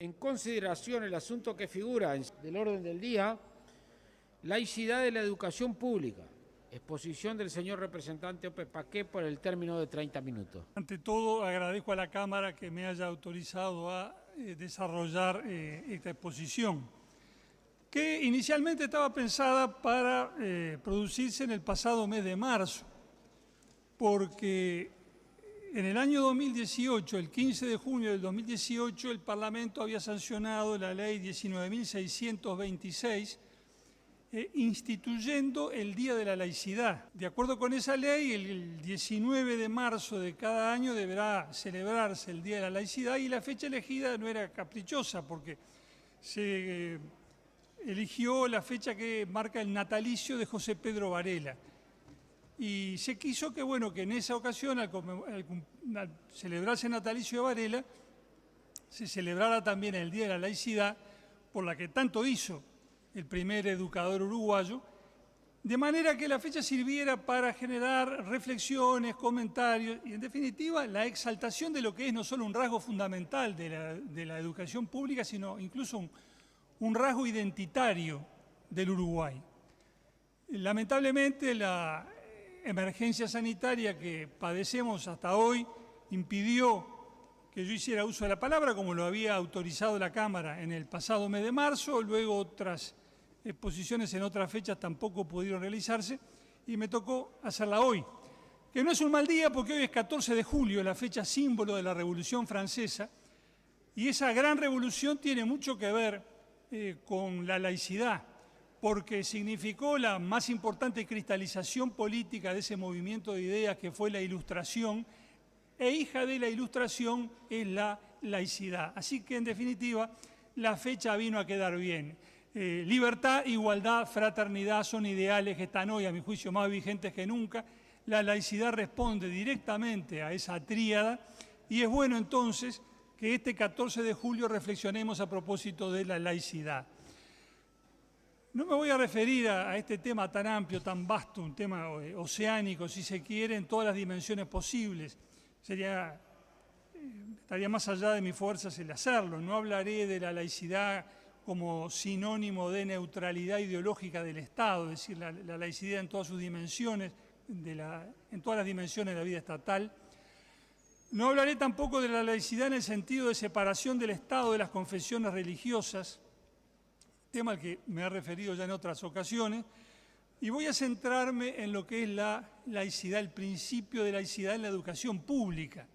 En consideración el asunto que figura del orden del día, laicidad de la educación pública. Exposición del señor representante Ope Paqué por el término de 30 minutos. Ante todo, agradezco a la Cámara que me haya autorizado a desarrollar esta exposición, que inicialmente estaba pensada para producirse en el pasado mes de marzo, porque en el año 2018, el 15 de junio del 2018, el Parlamento había sancionado la ley 19.626, instituyendo el Día de la Laicidad. De acuerdo con esa ley, el 19 de marzo de cada año deberá celebrarse el Día de la Laicidad y la fecha elegida no era caprichosa porque se eligió la fecha que marca el natalicio de José Pedro Varela. Y se quiso que, bueno, que en esa ocasión, al celebrarse el natalicio de Varela, se celebrara también el Día de la Laicidad, por la que tanto hizo el primer educador uruguayo, de manera que la fecha sirviera para generar reflexiones, comentarios y, en definitiva, la exaltación de lo que es no solo un rasgo fundamental de la educación pública, sino incluso un rasgo identitario del Uruguay. Lamentablemente, la emergencia sanitaria que padecemos hasta hoy impidió que yo hiciera uso de la palabra, como lo había autorizado la Cámara en el pasado mes de marzo. Luego otras exposiciones en otras fechas tampoco pudieron realizarse y me tocó hacerla hoy, que no es un mal día porque hoy es 14 de julio, la fecha símbolo de la Revolución Francesa, y esa gran revolución tiene mucho que ver con la laicidad, porque significó la más importante cristalización política de ese movimiento de ideas que fue la Ilustración, e hija de la Ilustración es la laicidad. Así que, en definitiva, la fecha vino a quedar bien. Libertad, igualdad, fraternidad son ideales que están hoy, a mi juicio, más vigentes que nunca. La laicidad responde directamente a esa tríada y es bueno entonces que este 14 de julio reflexionemos a propósito de la laicidad. No me voy a referir a este tema tan amplio, tan vasto, un tema oceánico, si se quiere, en todas las dimensiones posibles. Estaría más allá de mis fuerzas el hacerlo. No hablaré de la laicidad como sinónimo de neutralidad ideológica del Estado, es decir, la laicidad en todas sus dimensiones, en todas las dimensiones de la vida estatal. No hablaré tampoco de la laicidad en el sentido de separación del Estado de las confesiones religiosas, tema al que me he referido ya en otras ocasiones, y voy a centrarme en lo que es la laicidad, el principio de laicidad en la educación pública.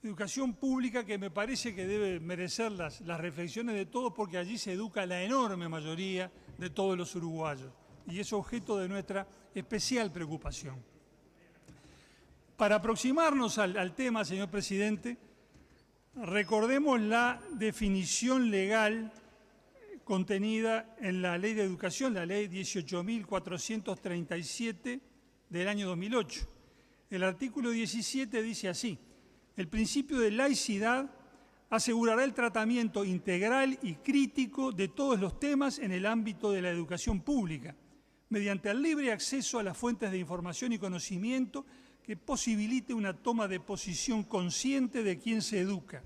Educación pública que me parece que debe merecer las reflexiones de todos porque allí se educa la enorme mayoría de todos los uruguayos y es objeto de nuestra especial preocupación. Para aproximarnos al tema, señor presidente, recordemos la definición legal contenida en la Ley de Educación, la Ley 18.437 del año 2008. El artículo 17 dice así: el principio de laicidad asegurará el tratamiento integral y crítico de todos los temas en el ámbito de la educación pública, mediante el libre acceso a las fuentes de información y conocimiento que posibilite una toma de posición consciente de quien se educa.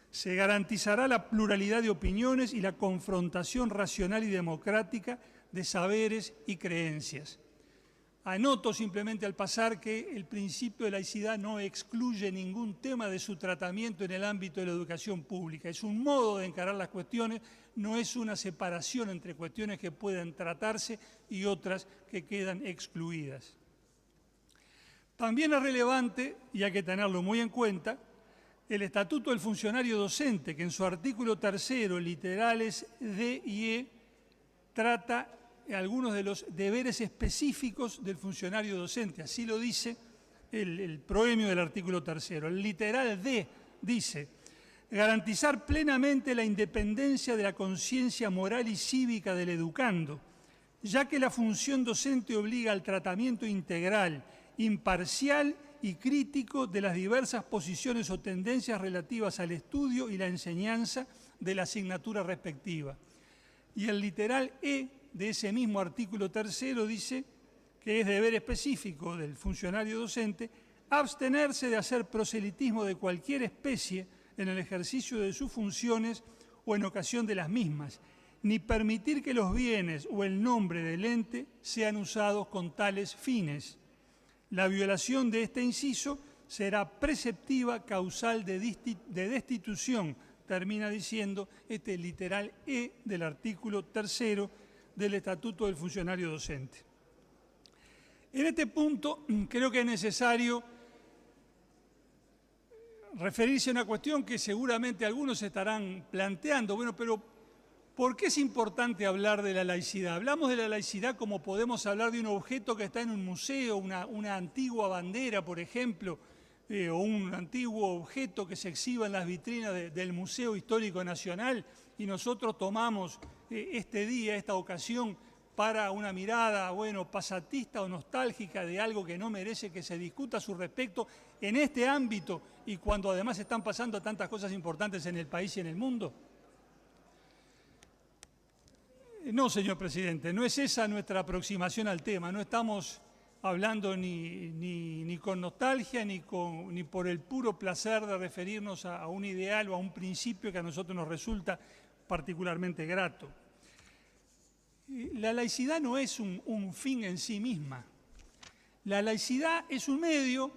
Se garantizará la pluralidad de opiniones y la confrontación racional y democrática de saberes y creencias. Anoto simplemente al pasar que el principio de laicidad no excluye ningún tema de su tratamiento en el ámbito de la educación pública. Es un modo de encarar las cuestiones, no es una separación entre cuestiones que pueden tratarse y otras que quedan excluidas. También es relevante, y hay que tenerlo muy en cuenta, el Estatuto del Funcionario Docente, que en su artículo 3, literales D y E, trata algunos de los deberes específicos del funcionario docente. Así lo dice el proemio del artículo 3. El literal D dice: garantizar plenamente la independencia de la conciencia moral y cívica del educando, ya que la función docente obliga al tratamiento integral, imparcial y crítico de las diversas posiciones o tendencias relativas al estudio y la enseñanza de la asignatura respectiva. Y el literal E de ese mismo artículo 3 dice que es deber específico del funcionario docente abstenerse de hacer proselitismo de cualquier especie en el ejercicio de sus funciones o en ocasión de las mismas, ni permitir que los bienes o el nombre del ente sean usados con tales fines. La violación de este inciso será preceptiva causal de destitución, termina diciendo este literal E del artículo 3 del Estatuto del Funcionario Docente. En este punto creo que es necesario referirse a una cuestión que seguramente algunos estarán planteando. Bueno, pero ¿por qué es importante hablar de la laicidad? Hablamos de la laicidad como podemos hablar de un objeto que está en un museo, una antigua bandera, por ejemplo, o un antiguo objeto que se exhiba en las vitrinas del Museo Histórico Nacional, y nosotros tomamos este día, esta ocasión, para una mirada, bueno, pasatista o nostálgica de algo que no merece que se discuta a su respecto en este ámbito y cuando además están pasando tantas cosas importantes en el país y en el mundo. No, señor presidente, no es esa nuestra aproximación al tema. No estamos hablando ni con nostalgia ni por el puro placer de referirnos a un ideal o a un principio que a nosotros nos resulta particularmente grato. La laicidad no es un fin en sí misma. La laicidad es un medio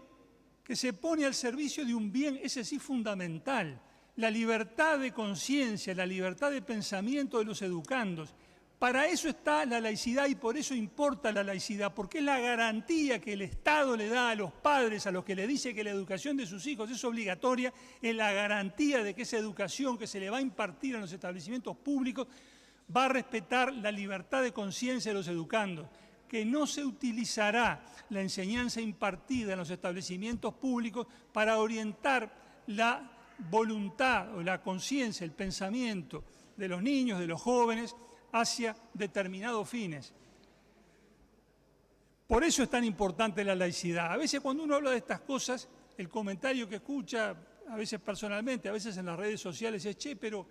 que se pone al servicio de un bien, ese sí fundamental, la libertad de conciencia, la libertad de pensamiento de los educandos. Para eso está la laicidad y por eso importa la laicidad, porque es la garantía que el Estado le da a los padres, a los que le dice que la educación de sus hijos es obligatoria, es la garantía de que esa educación que se le va a impartir en los establecimientos públicos va a respetar la libertad de conciencia de los educandos, que no se utilizará la enseñanza impartida en los establecimientos públicos para orientar la voluntad o la conciencia, el pensamiento de los niños, de los jóvenes, hacia determinados fines. Por eso es tan importante la laicidad. A veces cuando uno habla de estas cosas, el comentario que escucha, a veces personalmente, a veces en las redes sociales, es che, pero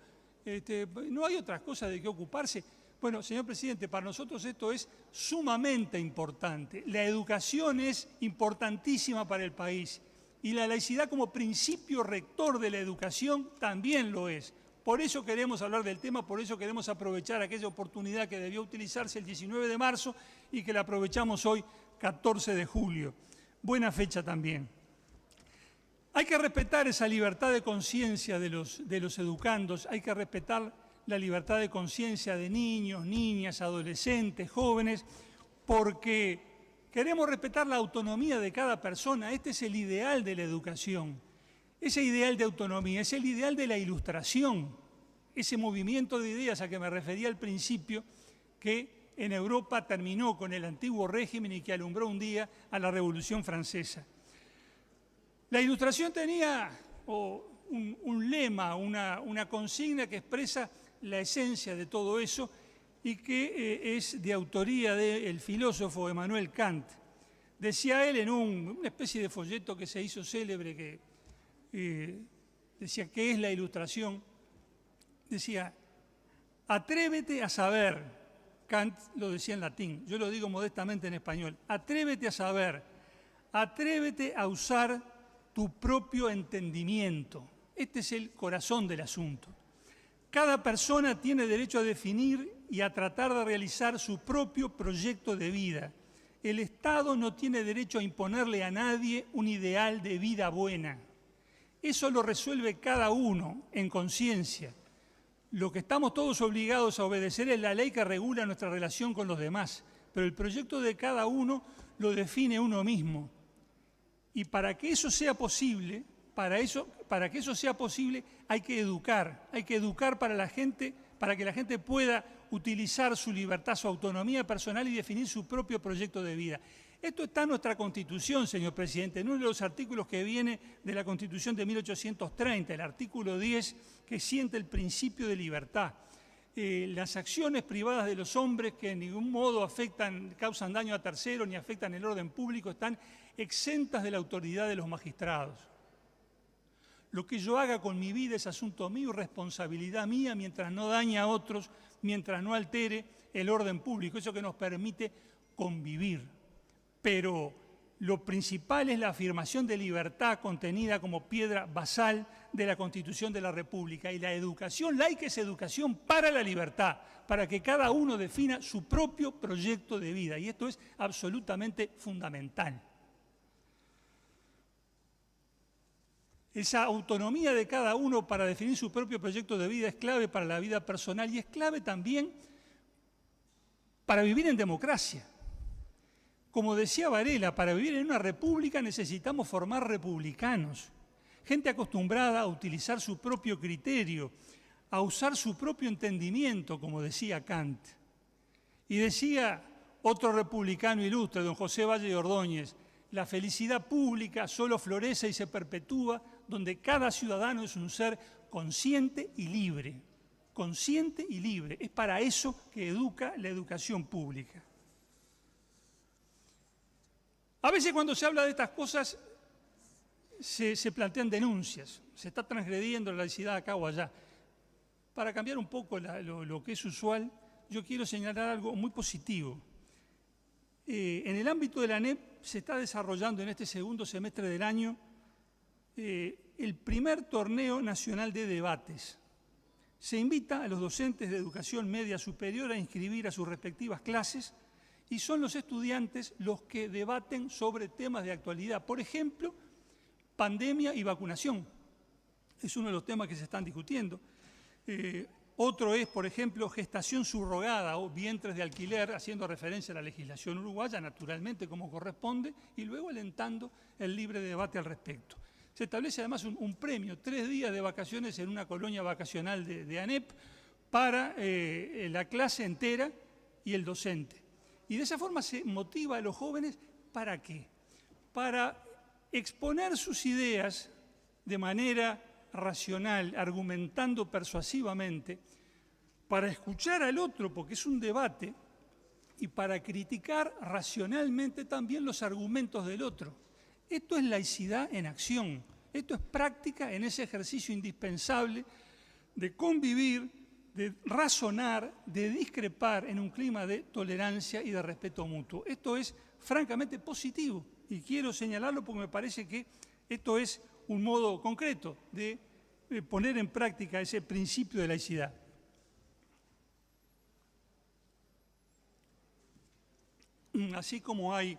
no hay otras cosas de qué ocuparse. Bueno, señor presidente, para nosotros esto es sumamente importante. La educación es importantísima para el país y la laicidad como principio rector de la educación también lo es. Por eso queremos hablar del tema, por eso queremos aprovechar aquella oportunidad que debió utilizarse el 19 de marzo y que la aprovechamos hoy, 14 de julio. Buena fecha también. Hay que respetar esa libertad de conciencia de los educandos, hay que respetar la libertad de conciencia de niños, niñas, adolescentes, jóvenes, porque queremos respetar la autonomía de cada persona. Este es el ideal de la educación. Ese ideal de autonomía es el ideal de la ilustración, ese movimiento de ideas a que me refería al principio, que en Europa terminó con el antiguo régimen y que alumbró un día a la Revolución Francesa. La ilustración tenía un lema, una consigna que expresa la esencia de todo eso y que es de autoría del filósofo Emmanuel Kant. Decía él en una especie de folleto que se hizo célebre que decía, ¿qué es la ilustración? Decía, atrévete a saber, Kant lo decía en latín, yo lo digo modestamente en español, atrévete a saber, atrévete a usar tu propio entendimiento. Este es el corazón del asunto. Cada persona tiene derecho a definir y a tratar de realizar su propio proyecto de vida. El Estado no tiene derecho a imponerle a nadie un ideal de vida buena. Eso lo resuelve cada uno en conciencia. Lo que estamos todos obligados a obedecer es la ley que regula nuestra relación con los demás, pero el proyecto de cada uno lo define uno mismo. Y para que eso sea posible, para que eso sea posible hay que educar para que la gente pueda utilizar su libertad, su autonomía personal y definir su propio proyecto de vida. Esto está en nuestra Constitución, señor presidente, en uno de los artículos que viene de la Constitución de 1830, el artículo 10, que siente el principio de libertad. Las acciones privadas de los hombres que en ningún modo causan daño a terceros ni afectan el orden público están exentas de la autoridad de los magistrados. Lo que yo haga con mi vida es asunto mío, responsabilidad mía, mientras no dañe a otros, mientras no altere el orden público, eso que nos permite convivir. Pero lo principal es la afirmación de libertad contenida como piedra basal de la Constitución de la República. Y la educación laica es educación para la libertad, para que cada uno defina su propio proyecto de vida. Y esto es absolutamente fundamental. Esa autonomía de cada uno para definir su propio proyecto de vida es clave para la vida personal y es clave también para vivir en democracia. Como decía Varela, para vivir en una república necesitamos formar republicanos, gente acostumbrada a utilizar su propio criterio, a usar su propio entendimiento, como decía Kant. Y decía otro republicano ilustre, don José Valle de Ordóñez, la felicidad pública solo florece y se perpetúa donde cada ciudadano es un ser consciente y libre. Consciente y libre. Es para eso que educa la educación pública. A veces cuando se habla de estas cosas se plantean denuncias, se está transgrediendo la laicidad acá o allá. Para cambiar un poco lo que es usual, yo quiero señalar algo muy positivo. En el ámbito de la ANEP se está desarrollando en este segundo semestre del año el primer torneo nacional de debates. Se invita a los docentes de educación media superior a inscribir a sus respectivas clases y son los estudiantes los que debaten sobre temas de actualidad. Por ejemplo, pandemia y vacunación. Es uno de los temas que se están discutiendo. Otro es, por ejemplo, gestación subrogada o vientres de alquiler, haciendo referencia a la legislación uruguaya, naturalmente, como corresponde, y luego alentando el libre debate al respecto. Se establece además un premio, 3 días de vacaciones en una colonia vacacional de ANEP para la clase entera y el docente. Y de esa forma se motiva a los jóvenes, ¿para qué? Para exponer sus ideas de manera racional, argumentando persuasivamente, para escuchar al otro, porque es un debate, y para criticar racionalmente también los argumentos del otro. Esto es laicidad en acción, esto es práctica en ese ejercicio indispensable de convivir, de razonar, de discrepar en un clima de tolerancia y de respeto mutuo. Esto es francamente positivo y quiero señalarlo porque me parece que esto es un modo concreto de poner en práctica ese principio de laicidad. Así como hay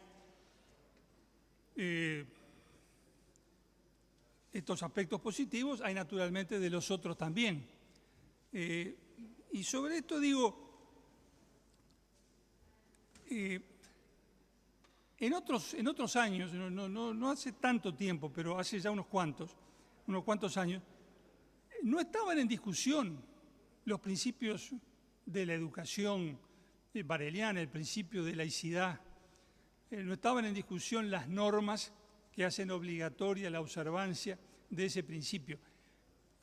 estos aspectos positivos, hay naturalmente de los otros también. Y sobre esto digo, en otros años, no hace tanto tiempo, pero hace ya unos cuantos años, no estaban en discusión los principios de la educación bareliana, el principio de laicidad, no estaban en discusión las normas que hacen obligatoria la observancia de ese principio.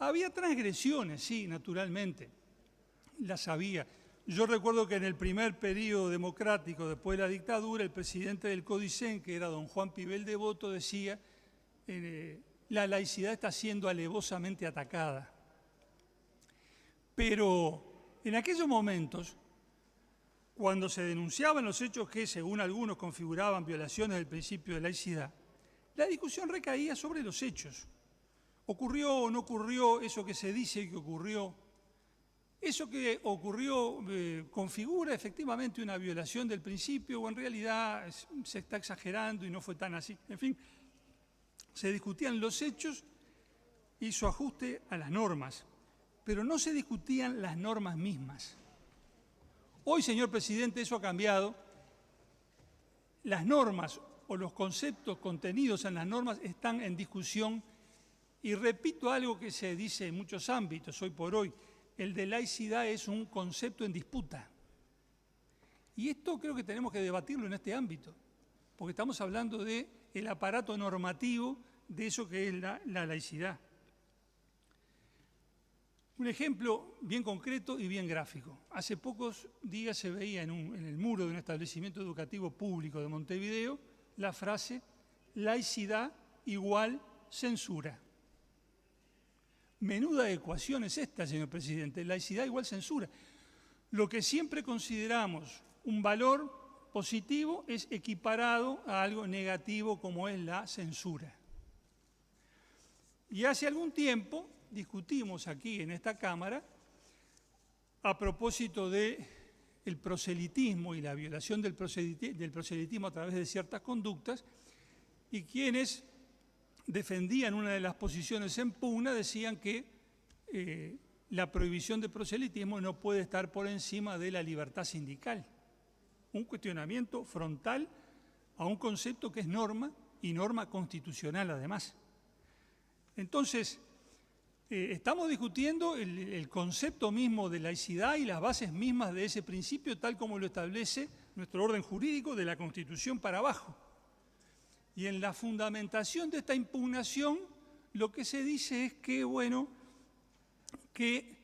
Había transgresiones, sí, naturalmente, las había. Yo recuerdo que en el primer periodo democrático, después de la dictadura, el presidente del CODICEN, que era don Juan Pibel Devoto, decía la laicidad está siendo alevosamente atacada. Pero en aquellos momentos, cuando se denunciaban los hechos que, según algunos, configuraban violaciones del principio de laicidad, la discusión recaía sobre los hechos. ¿Ocurrió o no ocurrió eso que se dice que ocurrió? ¿Eso que ocurrió configura efectivamente una violación del principio o en realidad se está exagerando y no fue tan así? En fin, se discutían los hechos y su ajuste a las normas, pero no se discutían las normas mismas. Hoy, señor presidente, eso ha cambiado. Las normas o los conceptos contenidos en las normas están en discusión y repito algo que se dice en muchos ámbitos hoy por hoy, el de laicidad es un concepto en disputa. Y esto creo que tenemos que debatirlo en este ámbito, porque estamos hablando del aparato normativo de eso que es la laicidad. Un ejemplo bien concreto y bien gráfico. Hace pocos días se veía en el muro de un establecimiento educativo público de Montevideo la frase laicidad igual censura. Menuda ecuación es esta, señor presidente, laicidad igual censura. Lo que siempre consideramos un valor positivo es equiparado a algo negativo como es la censura. Y hace algún tiempo discutimos aquí en esta Cámara a propósito del proselitismo y la violación del proselitismo a través de ciertas conductas, y quienes defendían una de las posiciones en pugna decían que la prohibición del proselitismo no puede estar por encima de la libertad sindical. Un cuestionamiento frontal a un concepto que es norma y norma constitucional además. Entonces, estamos discutiendo el concepto mismo de laicidad y las bases mismas de ese principio tal como lo establece nuestro orden jurídico de la Constitución para abajo. Y en la fundamentación de esta impugnación lo que se dice es que, bueno, que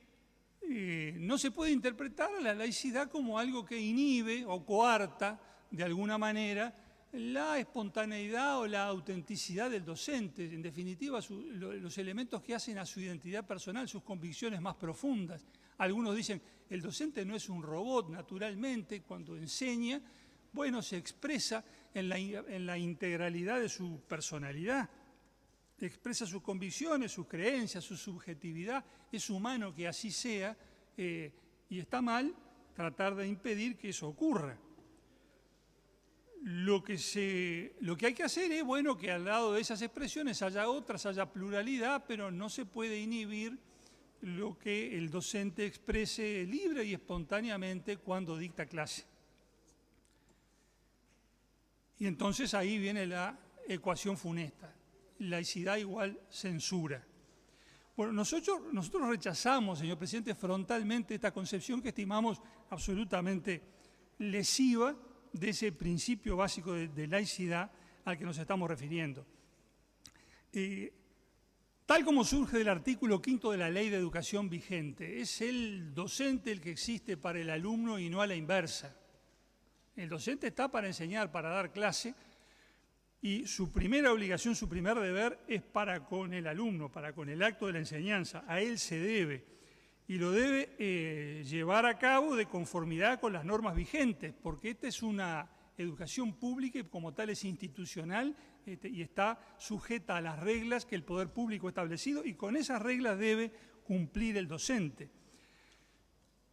no se puede interpretar a la laicidad como algo que inhibe o coarta de alguna manera la espontaneidad o la autenticidad del docente, en definitiva los elementos que hacen a su identidad personal, sus convicciones más profundas. Algunos dicen, el docente no es un robot, naturalmente, cuando enseña, bueno, se expresa en la integralidad de su personalidad, expresa sus convicciones, sus creencias, su subjetividad, es humano que así sea, y está mal tratar de impedir que eso ocurra. Lo que hay que hacer es, bueno, que al lado de esas expresiones haya otras, haya pluralidad, pero no se puede inhibir lo que el docente exprese libre y espontáneamente cuando dicta clase. Y entonces ahí viene la ecuación funesta, laicidad igual censura. Bueno, nosotros rechazamos, señor presidente, frontalmente esta concepción que estimamos absolutamente lesiva de ese principio básico de laicidad al que nos estamos refiriendo. Tal como surge del artículo 5 de la Ley de Educación vigente, es el docente el que existe para el alumno y no a la inversa. El docente está para enseñar, para dar clase, y su primera obligación, su primer deber es para con el alumno, para con el acto de la enseñanza. A él se debe, y lo debe llevar a cabo de conformidad con las normas vigentes, porque esta es una educación pública y como tal es institucional y está sujeta a las reglas que el poder público ha establecido, y con esas reglas debe cumplir el docente.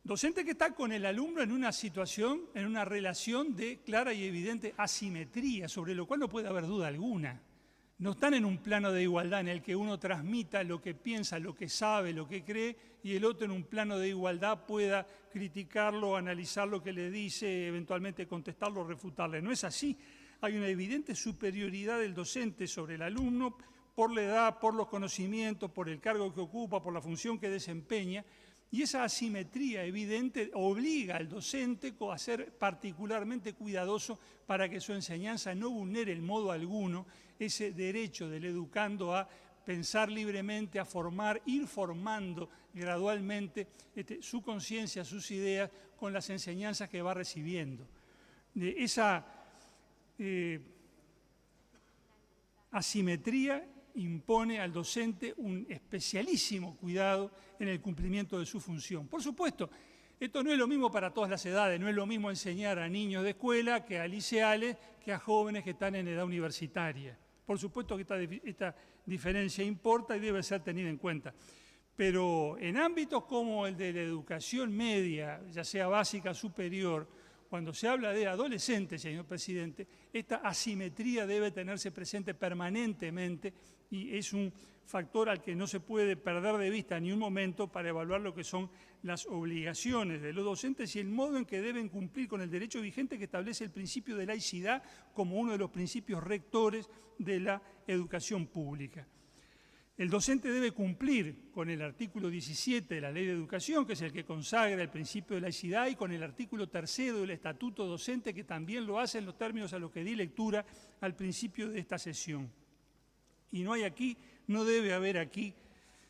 Docente que está con el alumno en una situación, en una relación de clara y evidente asimetría, sobre lo cual no puede haber duda alguna. No están en un plano de igualdad en el que uno transmita lo que piensa, lo que sabe, lo que cree, y el otro en un plano de igualdad pueda criticarlo, analizar lo que le dice, eventualmente contestarlo, refutarle. No es así. Hay una evidente superioridad del docente sobre el alumno por la edad, por los conocimientos, por el cargo que ocupa, por la función que desempeña. Y esa asimetría evidente obliga al docente a ser particularmente cuidadoso para que su enseñanza no vulnere en modo alguno ese derecho del educando a pensar libremente, a formar, ir formando gradualmente su conciencia, sus ideas con las enseñanzas que va recibiendo. Esa asimetría impone al docente un especialísimo cuidado en el cumplimiento de su función. Por supuesto, esto no es lo mismo para todas las edades, no es lo mismo enseñar a niños de escuela que a liceales, que a jóvenes que están en edad universitaria. Por supuesto que esta diferencia importa y debe ser tenida en cuenta. Pero en ámbitos como el de la educación media, ya sea básica o superior, cuando se habla de adolescentes, señor presidente, esta asimetría debe tenerse presente permanentemente y es un factor al que no se puede perder de vista ni un momento para evaluar lo que son las obligaciones de los docentes y el modo en que deben cumplir con el derecho vigente que establece el principio de laicidad como uno de los principios rectores de la educación pública. El docente debe cumplir con el artículo 17 de la Ley de Educación, que es el que consagra el principio de laicidad, y con el artículo 3 del Estatuto Docente, que también lo hace en los términos a los que di lectura al principio de esta sesión. Y no debe haber aquí,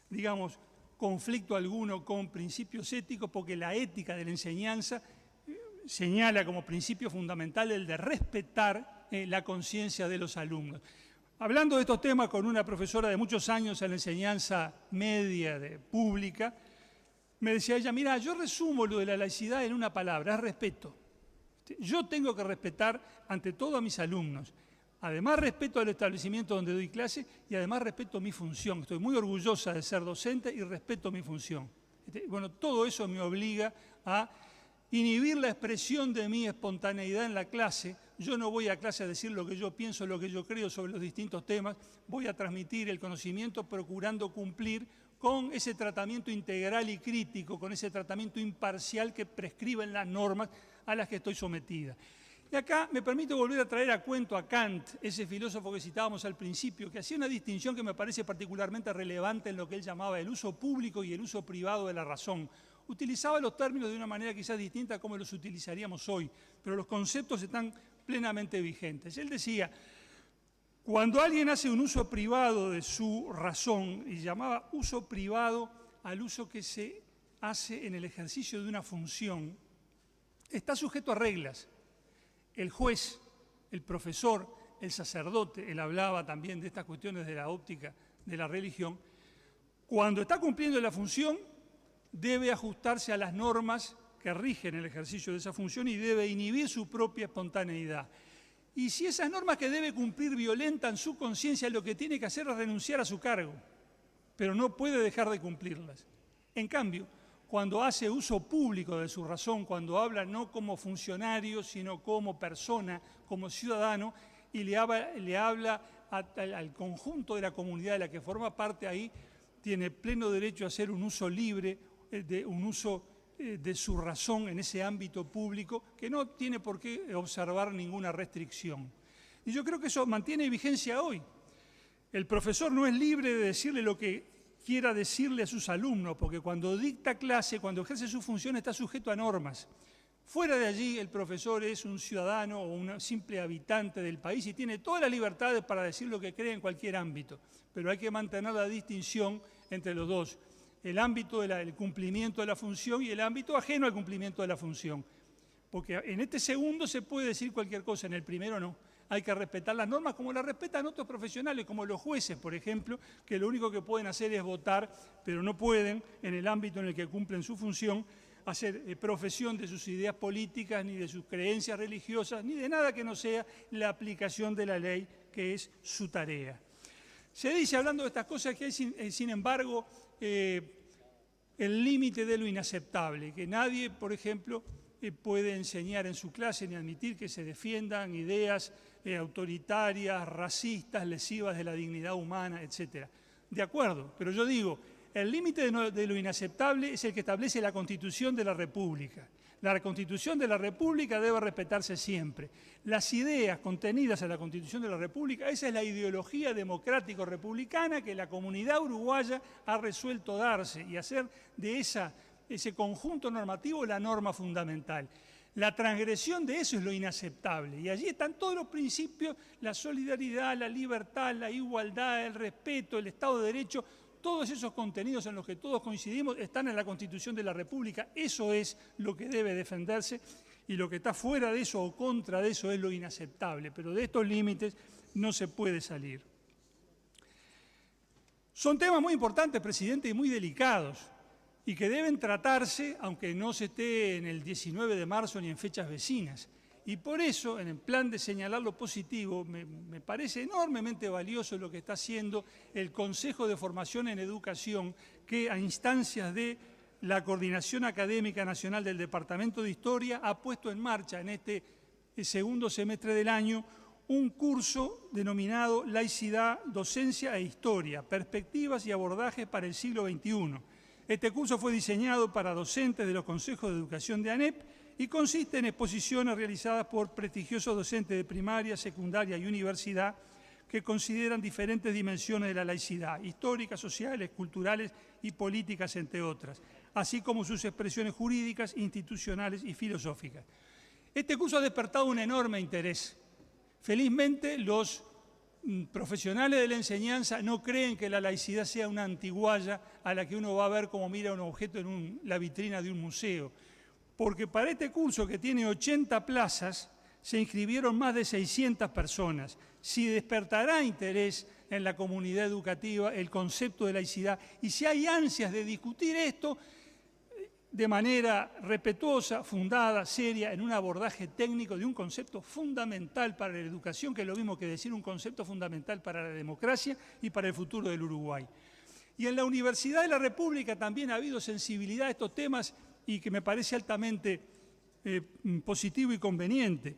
digamos, conflicto alguno con principios éticos, porque la ética de la enseñanza señala como principio fundamental el de respetar la conciencia de los alumnos. Hablando de estos temas con una profesora de muchos años en la enseñanza media pública, me decía ella, mira, yo resumo lo de la laicidad en una palabra, es respeto. Yo tengo que respetar ante todo a mis alumnos. Además respeto al establecimiento donde doy clase y además respeto mi función. Estoy muy orgullosa de ser docente y respeto mi función. Bueno, todo eso me obliga a inhibir la expresión de mi espontaneidad en la clase. Yo no voy a clase a decir lo que yo pienso, lo que yo creo sobre los distintos temas. Voy a transmitir el conocimiento procurando cumplir con ese tratamiento integral y crítico, con ese tratamiento imparcial que prescriben las normas a las que estoy sometida. Y acá me permito volver a traer a cuento a Kant, ese filósofo que citábamos al principio, que hacía una distinción que me parece particularmente relevante en lo que él llamaba el uso público y el uso privado de la razón. Utilizaba los términos de una manera quizás distinta a como los utilizaríamos hoy, pero los conceptos están plenamente vigentes. Él decía, cuando alguien hace un uso privado de su razón, y llamaba uso privado al uso que se hace en el ejercicio de una función, está sujeto a reglas. El juez, el profesor, el sacerdote, él hablaba también de estas cuestiones de la óptica de la religión, cuando está cumpliendo la función, debe ajustarse a las normas que rigen el ejercicio de esa función y debe inhibir su propia espontaneidad. Y si esas normas que debe cumplir violentan su conciencia, lo que tiene que hacer es renunciar a su cargo, pero no puede dejar de cumplirlas. En cambio, cuando hace uso público de su razón, cuando habla no como funcionario, sino como persona, como ciudadano, y le habla al conjunto de la comunidad de la que forma parte ahí, tiene pleno derecho a hacer un uso libre, de su razón en ese ámbito público, que no tiene por qué observar ninguna restricción. Y yo creo que eso mantiene vigencia hoy. El profesor no es libre de decirle lo que quiera decirle a sus alumnos, porque cuando dicta clase, cuando ejerce su función, está sujeto a normas. Fuera de allí, el profesor es un ciudadano o un simple habitante del país y tiene todas las libertades para decir lo que cree en cualquier ámbito, pero hay que mantener la distinción entre los dos, el ámbito del cumplimiento de la función y el ámbito ajeno al cumplimiento de la función. Porque en este segundo se puede decir cualquier cosa, en el primero no. Hay que respetar las normas como las respetan otros profesionales, como los jueces, por ejemplo, que lo único que pueden hacer es votar, pero no pueden, en el ámbito en el que cumplen su función, hacer profesión de sus ideas políticas, ni de sus creencias religiosas, ni de nada que no sea la aplicación de la ley, que es su tarea. Se dice, hablando de estas cosas, que hay, sin embargo, el límite de lo inaceptable, que nadie, por ejemplo, puede enseñar en su clase ni admitir que se defiendan ideas autoritarias, racistas, lesivas de la dignidad humana, etc. De acuerdo, pero yo digo, el límite de lo inaceptable es el que establece la Constitución de la República. La Constitución de la República debe respetarse siempre. Las ideas contenidas en la Constitución de la República, esa es la ideología democrático-republicana que la comunidad uruguaya ha resuelto darse y hacer de ese conjunto normativo la norma fundamental. La transgresión de eso es lo inaceptable. Y allí están todos los principios, la solidaridad, la libertad, la igualdad, el respeto, el Estado de Derecho. Todos esos contenidos en los que todos coincidimos están en la Constitución de la República. Eso es lo que debe defenderse y lo que está fuera de eso o contra de eso es lo inaceptable. Pero de estos límites no se puede salir. Son temas muy importantes, presidente, y muy delicados y que deben tratarse, aunque no se esté en el 19 de marzo ni en fechas vecinas. Y por eso, en el plan de señalar lo positivo, me parece enormemente valioso lo que está haciendo el Consejo de Formación en Educación, que a instancias de la Coordinación Académica Nacional del Departamento de Historia ha puesto en marcha en este segundo semestre del año un curso denominado Laicidad, Docencia e Historia, Perspectivas y Abordajes para el siglo XXI. Este curso fue diseñado para docentes de los consejos de educación de ANEP y consiste en exposiciones realizadas por prestigiosos docentes de primaria, secundaria y universidad que consideran diferentes dimensiones de la laicidad, históricas, sociales, culturales y políticas, entre otras, así como sus expresiones jurídicas, institucionales y filosóficas. Este curso ha despertado un enorme interés. Felizmente, los profesionales de la enseñanza no creen que la laicidad sea una antigualla a la que uno va a ver como mira un objeto en la vitrina de un museo, porque para este curso, que tiene 80 plazas, se inscribieron más de 600 personas. Si despertará interés en la comunidad educativa el concepto de laicidad y si hay ansias de discutir esto, de manera respetuosa, fundada, seria, en un abordaje técnico de un concepto fundamental para la educación, que es lo mismo que decir un concepto fundamental para la democracia y para el futuro del Uruguay. Y en la Universidad de la República también ha habido sensibilidad a estos temas y que me parece altamente positivo y conveniente.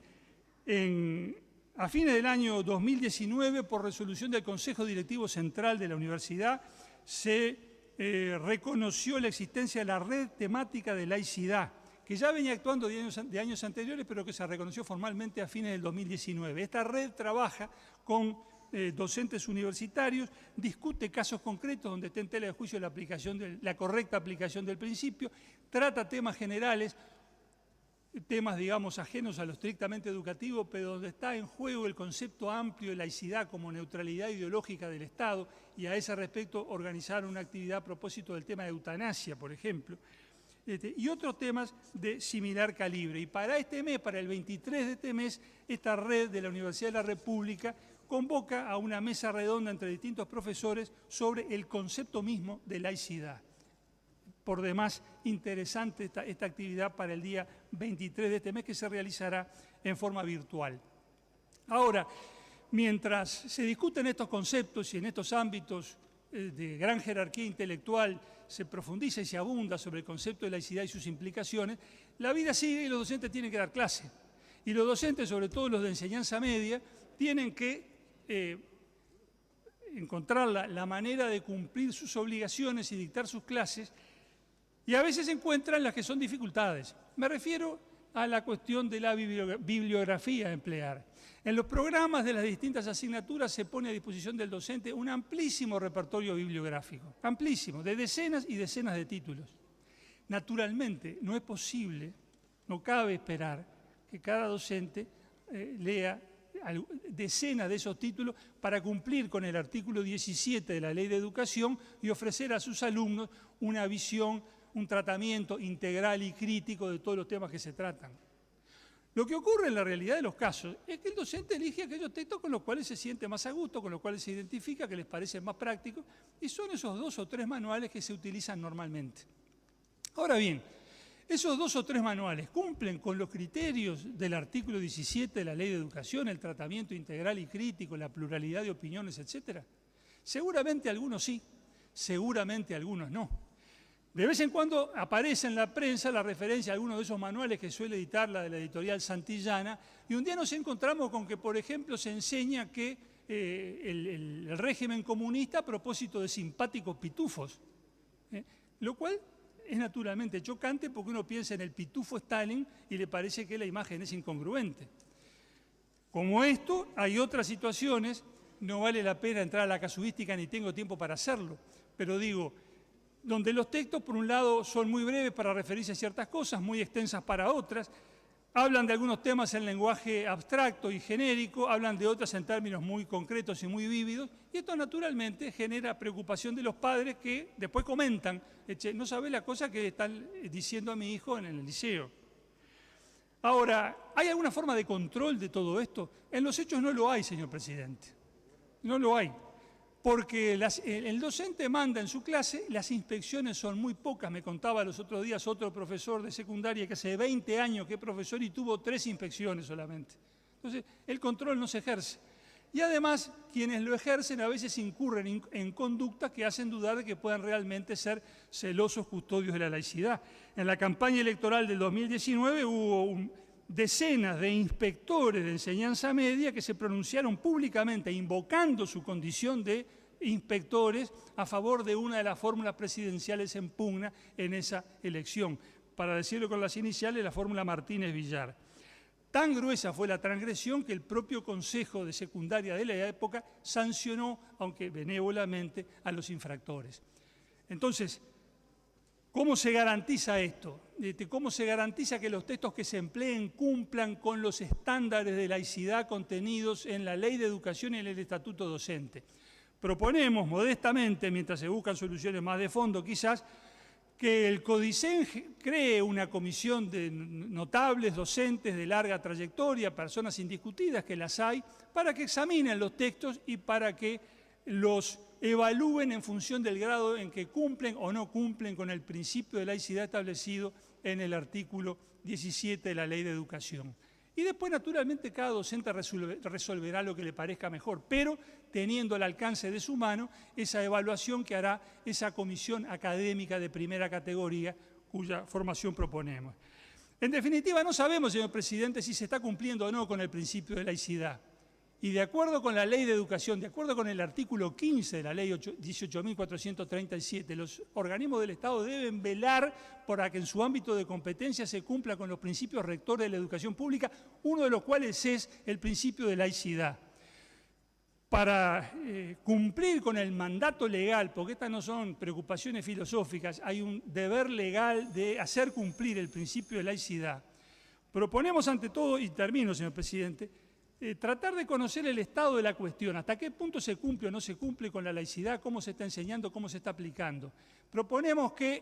A fines del año 2019, por resolución del Consejo Directivo Central de la Universidad, se reconoció la existencia de la red temática de laicidad, que ya venía actuando de años anteriores, pero que se reconoció formalmente a fines del 2019. Esta red trabaja con docentes universitarios, discute casos concretos donde está en tela de juicio la correcta aplicación del principio, trata temas generales, temas, digamos, ajenos a lo estrictamente educativo, pero donde está en juego el concepto amplio de laicidad como neutralidad ideológica del Estado, y a ese respecto organizar una actividad a propósito del tema de eutanasia, por ejemplo, y otros temas de similar calibre. Y para este mes, para el 23 de este mes, esta red de la Universidad de la República convoca a una mesa redonda entre distintos profesores sobre el concepto mismo de laicidad. Por demás, interesante esta actividad para el día 23 de este mes, que se realizará en forma virtual. Ahora, mientras se discuten estos conceptos y en estos ámbitos de gran jerarquía intelectual se profundiza y se abunda sobre el concepto de laicidad y sus implicaciones, la vida sigue y los docentes tienen que dar clase. Y los docentes, sobre todo los de enseñanza media, tienen que encontrar la manera de cumplir sus obligaciones y dictar sus clases, y a veces encuentran las que son dificultades. Me refiero a la cuestión de la bibliografía a emplear. En los programas de las distintas asignaturas se pone a disposición del docente un amplísimo repertorio bibliográfico, amplísimo, de decenas y decenas de títulos. Naturalmente, no es posible, no cabe esperar que cada docente lea decenas de esos títulos para cumplir con el artículo 17 de la Ley de Educación y ofrecer a sus alumnos una visión, un tratamiento integral y crítico de todos los temas que se tratan. Lo que ocurre en la realidad de los casos es que el docente elige aquellos textos con los cuales se siente más a gusto, con los cuales se identifica, que les parecen más prácticos, y son esos 2 o 3 manuales que se utilizan normalmente. Ahora bien, esos 2 o 3 manuales cumplen con los criterios del artículo 17 de la Ley de Educación, el tratamiento integral y crítico, la pluralidad de opiniones, etc. Seguramente algunos sí, seguramente algunos no. De vez en cuando aparece en la prensa la referencia a algunos de esos manuales que suele editar la de la editorial Santillana, y un día nos encontramos con que, por ejemplo, se enseña que el régimen comunista a propósito de simpáticos pitufos, lo cual es naturalmente chocante porque uno piensa en el pitufo Stalin y le parece que la imagen es incongruente. Como esto, hay otras situaciones, no vale la pena entrar a la casuística ni tengo tiempo para hacerlo, pero digo, donde los textos, por un lado, son muy breves para referirse a ciertas cosas, muy extensas para otras, hablan de algunos temas en lenguaje abstracto y genérico, hablan de otras en términos muy concretos y muy vívidos, y esto naturalmente genera preocupación de los padres que después comentan, no sabe la cosa que están diciendo a mi hijo en el liceo. Ahora, ¿hay alguna forma de control de todo esto? En los hechos no lo hay, señor presidente, no lo hay. Porque el docente manda en su clase, las inspecciones son muy pocas. Me contaba los otros días otro profesor de secundaria que hace 20 años que es profesor y tuvo 3 inspecciones solamente. Entonces, el control no se ejerce. Y además, quienes lo ejercen a veces incurren en conductas que hacen dudar de que puedan realmente ser celosos custodios de la laicidad. En la campaña electoral del 2019 hubo decenas de inspectores de enseñanza media que se pronunciaron públicamente invocando su condición de inspectores a favor de una de las fórmulas presidenciales en pugna en esa elección. Para decirlo con las iniciales, la fórmula Martínez-Villar. Tan gruesa fue la transgresión que el propio Consejo de Secundaria de la época sancionó, aunque benévolamente, a los infractores. Entonces, ¿cómo se garantiza esto? ¿Cómo se garantiza que los textos que se empleen cumplan con los estándares de laicidad contenidos en la Ley de Educación y en el Estatuto Docente? Proponemos modestamente, mientras se buscan soluciones más de fondo quizás, que el CODICEN cree una comisión de notables docentes de larga trayectoria, personas indiscutidas que las hay, para que examinen los textos y para que los evalúen en función del grado en que cumplen o no cumplen con el principio de laicidad establecido en el artículo 17 de la Ley de Educación. Y después, naturalmente, cada docente resolverá lo que le parezca mejor, pero teniendo al alcance de su mano esa evaluación que hará esa comisión académica de primera categoría cuya formación proponemos. En definitiva, no sabemos, señor presidente, si se está cumpliendo o no con el principio de laicidad. Y de acuerdo con la Ley de Educación, de acuerdo con el artículo 15 de la Ley 18.437, los organismos del Estado deben velar para que en su ámbito de competencia se cumpla con los principios rectores de la educación pública, uno de los cuales es el principio de laicidad. Para cumplir con el mandato legal, porque estas no son preocupaciones filosóficas, hay un deber legal de hacer cumplir el principio de laicidad. Proponemos ante todo, y termino, señor presidente, tratar de conocer el estado de la cuestión, hasta qué punto se cumple o no se cumple con la laicidad, cómo se está enseñando, cómo se está aplicando. Proponemos que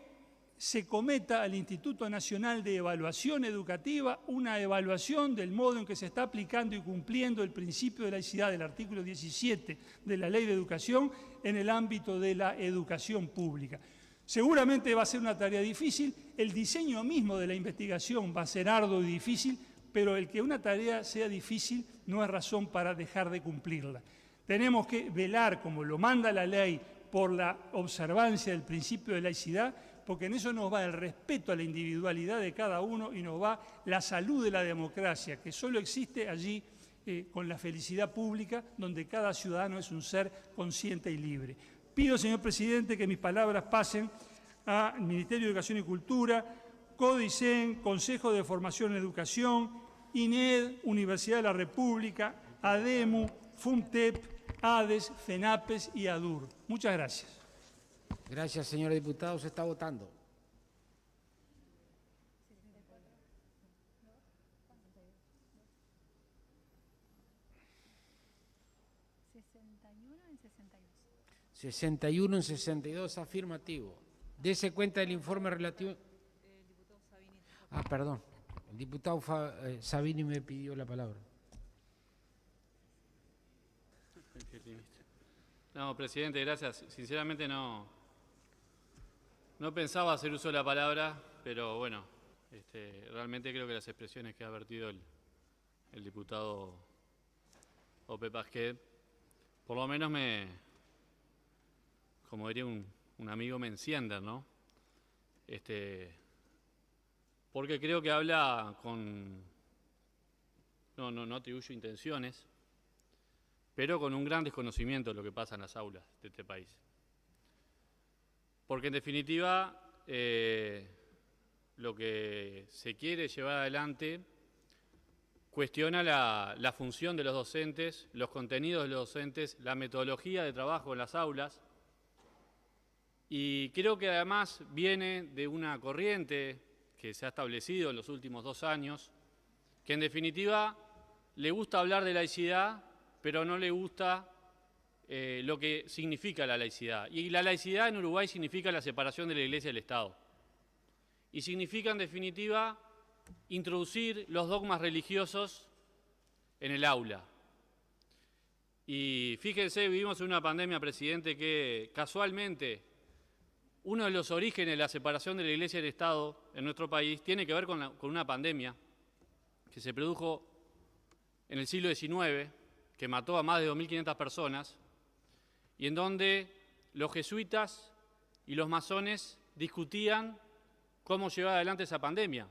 se cometa al Instituto Nacional de Evaluación Educativa una evaluación del modo en que se está aplicando y cumpliendo el principio de laicidad del artículo 17 de la Ley de Educación en el ámbito de la educación pública. Seguramente va a ser una tarea difícil, el diseño mismo de la investigación va a ser arduo y difícil, pero el que una tarea sea difícil no es razón para dejar de cumplirla. Tenemos que velar, como lo manda la ley, por la observancia del principio de laicidad, porque en eso nos va el respeto a la individualidad de cada uno y nos va la salud de la democracia, que solo existe allí con la felicidad pública, donde cada ciudadano es un ser consciente y libre. Pido, señor presidente, que mis palabras pasen al Ministerio de Educación y Cultura, CODICEN, Consejo de Formación en Educación, INED, Universidad de la República, ADEMU, FUNTEP, ADES, FENAPES y ADUR. Muchas gracias. Gracias, señor diputado. Se está votando. ¿61 en 62? Afirmativo. Dese cuenta del informe relativo. Perdón. El diputado Sabini me pidió la palabra. No, presidente, gracias. Sinceramente no pensaba hacer uso de la palabra, pero bueno, realmente creo que las expresiones que ha vertido el diputado Ope Pasquet, por lo menos como diría un amigo, me encienden, ¿no? Porque creo que habla no atribuyo intenciones, pero con un gran desconocimiento de lo que pasa en las aulas de este país. Porque en definitiva, lo que se quiere llevar adelante cuestiona la función de los docentes, los contenidos de los docentes, la metodología de trabajo en las aulas, y creo que además viene de una corriente que se ha establecido en los últimos 2 años, que en definitiva le gusta hablar de laicidad, pero no le gusta lo que significa la laicidad. Y la laicidad en Uruguay significa la separación de la Iglesia y del Estado. Y significa, en definitiva, introducir los dogmas religiosos en el aula. Y fíjense, vivimos en una pandemia, presidente, que casualmente uno de los orígenes de la separación de la Iglesia y del Estado en nuestro país tiene que ver con una pandemia que se produjo en el siglo XIX, que mató a más de 2.500 personas, y en donde los jesuitas y los masones discutían cómo llevar adelante esa pandemia.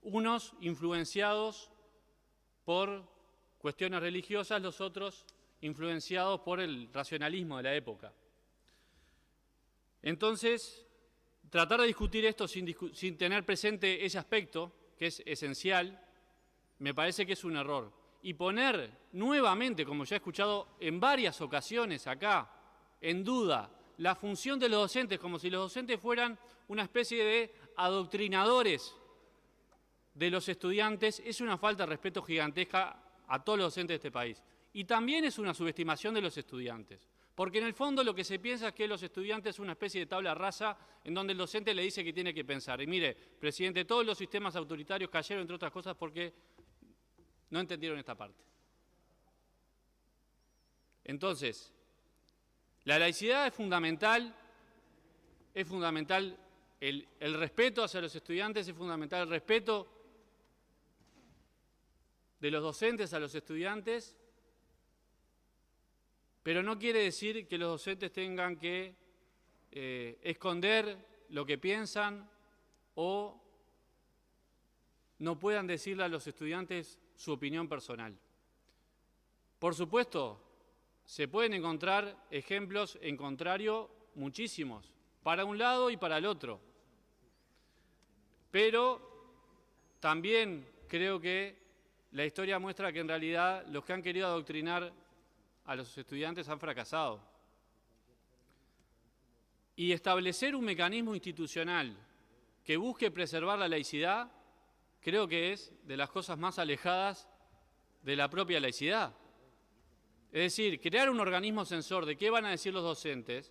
Unos influenciados por cuestiones religiosas, los otros influenciados por el racionalismo de la época. Entonces, tratar de discutir esto sin tener presente ese aspecto, que es esencial, me parece que es un error. Y poner nuevamente, como ya he escuchado en varias ocasiones acá, en duda la función de los docentes, como si los docentes fueran una especie de adoctrinadores de los estudiantes, es una falta de respeto gigantesca a todos los docentes de este país. Y también es una subestimación de los estudiantes. Porque en el fondo lo que se piensa es que los estudiantes son una especie de tabla rasa en donde el docente le dice que tiene que pensar. Y mire, presidente, todos los sistemas autoritarios cayeron, entre otras cosas, porque no entendieron esta parte. Entonces, La laicidad es fundamental el respeto hacia los estudiantes, es fundamental el respeto de los docentes a los estudiantes, pero no quiere decir que los docentes tengan que esconder lo que piensan o no puedan decirle a los estudiantes su opinión personal. Por supuesto, se pueden encontrar ejemplos en contrario, muchísimos, para un lado y para el otro. Pero también creo que la historia muestra que en realidad los que han querido adoctrinar a los estudiantes han fracasado. Y establecer un mecanismo institucional que busque preservar la laicidad, creo que es de las cosas más alejadas de la propia laicidad. Es decir, crear un organismo censor de qué van a decir los docentes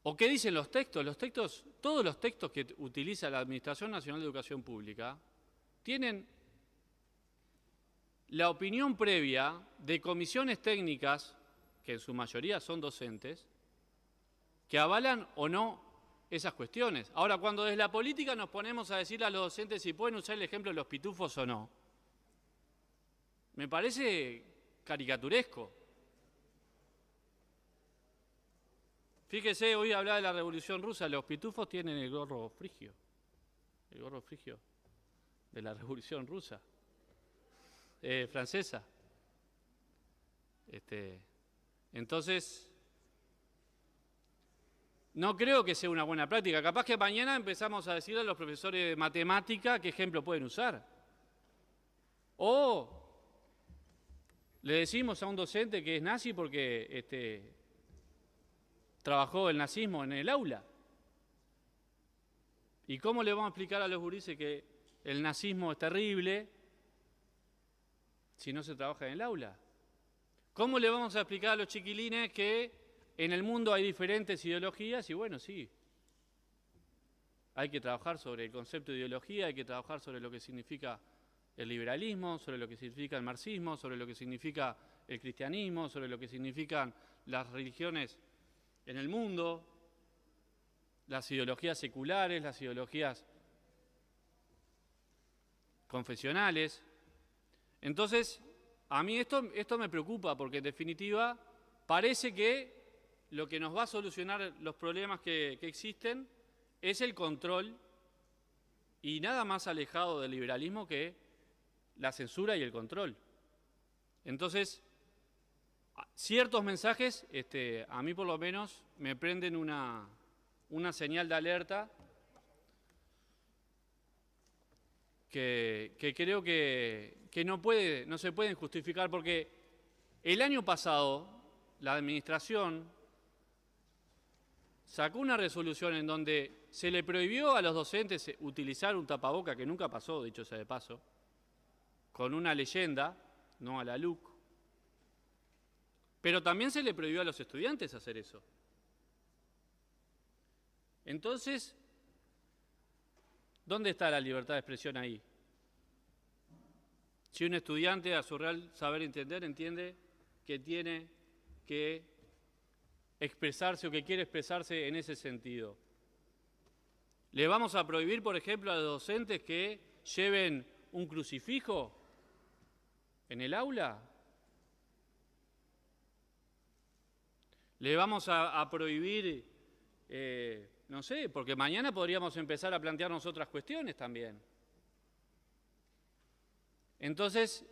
o qué dicen los textos, todos los textos que utiliza la Administración Nacional de Educación Pública tienen la opinión previa de comisiones técnicas, que en su mayoría son docentes, que avalan o no esas cuestiones. Ahora, cuando desde la política nos ponemos a decirle a los docentes si pueden usar el ejemplo de los pitufos o no, me parece caricaturesco. Fíjese, hoy hablaba de la Revolución Rusa, los pitufos tienen el gorro frigio de la Revolución Rusa, francesa. Entonces, no creo que sea una buena práctica. Capaz que mañana empezamos a decirle a los profesores de matemática qué ejemplo pueden usar. O le decimos a un docente que es nazi porque trabajó el nazismo en el aula. ¿Y cómo le vamos a explicar a los gurises que el nazismo es terrible si no se trabaja en el aula? ¿Cómo le vamos a explicar a los chiquilines que en el mundo hay diferentes ideologías? Y bueno, sí, hay que trabajar sobre el concepto de ideología, hay que trabajar sobre lo que significa el liberalismo, sobre lo que significa el marxismo, sobre lo que significa el cristianismo, sobre lo que significan las religiones en el mundo, las ideologías seculares, las ideologías confesionales. Entonces, a mí esto me preocupa porque en definitiva parece que lo que nos va a solucionar los problemas que existen es el control y nada más alejado del liberalismo que la censura y el control. Entonces, ciertos mensajes, a mí por lo menos, me prenden una señal de alerta que creo que no se pueden justificar, porque el año pasado la Administración sacó una resolución en donde se le prohibió a los docentes utilizar un tapaboca, que nunca pasó, dicho sea de paso, con una leyenda, no a la LUC, pero también se le prohibió a los estudiantes hacer eso. Entonces, ¿dónde está la libertad de expresión ahí? Si un estudiante a su real saber entender entiende que tiene que expresarse o que quiere expresarse en ese sentido. ¿Le vamos a prohibir, por ejemplo, a los docentes que lleven un crucifijo en el aula? ¿Le vamos a prohibir, no sé, porque mañana podríamos empezar a plantearnos otras cuestiones también? Entonces,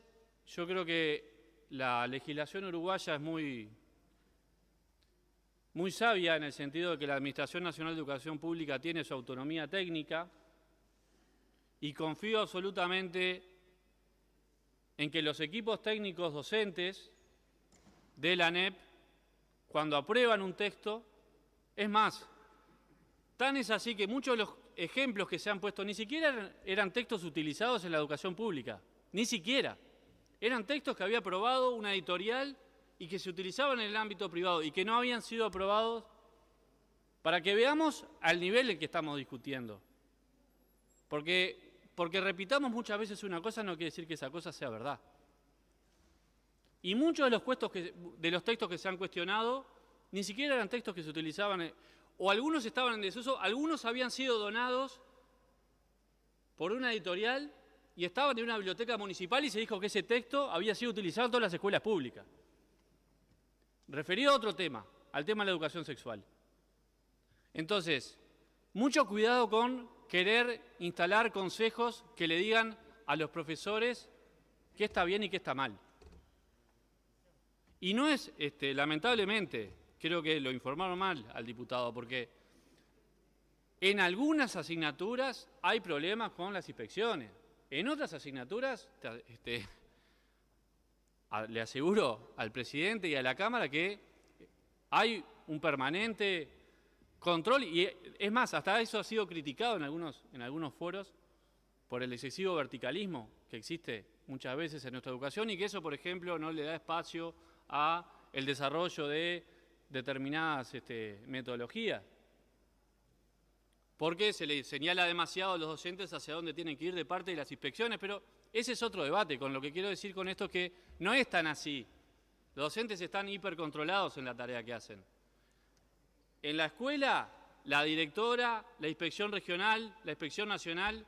yo creo que la legislación uruguaya es muy sabia en el sentido de que la Administración Nacional de Educación Pública tiene su autonomía técnica y confío absolutamente en que los equipos técnicos docentes de la ANEP, cuando aprueban un texto, es más, tan es así que muchos de los ejemplos que se han puesto ni siquiera eran textos utilizados en la educación pública, ni siquiera. Eran textos que había aprobado una editorial y que se utilizaban en el ámbito privado y que no habían sido aprobados, para que veamos al nivel en que estamos discutiendo. Porque repitamos muchas veces una cosa no quiere decir que esa cosa sea verdad. Y muchos de los textos que se han cuestionado ni siquiera eran textos que se utilizaban, o algunos estaban en desuso, algunos habían sido donados por una editorial y estaban en una biblioteca municipal y se dijo que ese texto había sido utilizado en todas las escuelas públicas. Referido a otro tema, al tema de la educación sexual. Entonces, mucho cuidado con querer instalar consejos que le digan a los profesores qué está bien y qué está mal. Y no es, lamentablemente, creo que lo informaron mal al diputado, porque en algunas asignaturas hay problemas con las inspecciones. En otras asignaturas, le aseguro al presidente y a la Cámara que hay un permanente control, y es más, hasta eso ha sido criticado en algunos foros por el excesivo verticalismo que existe muchas veces en nuestra educación y que eso, por ejemplo, no le da espacio a el desarrollo de determinadas metodologías. Porque se le señala demasiado a los docentes hacia dónde tienen que ir de parte de las inspecciones, pero ese es otro debate. Con lo que quiero decir con esto es que no es tan así. Los docentes están hipercontrolados en la tarea que hacen. En la escuela, la directora, la inspección regional, la inspección nacional,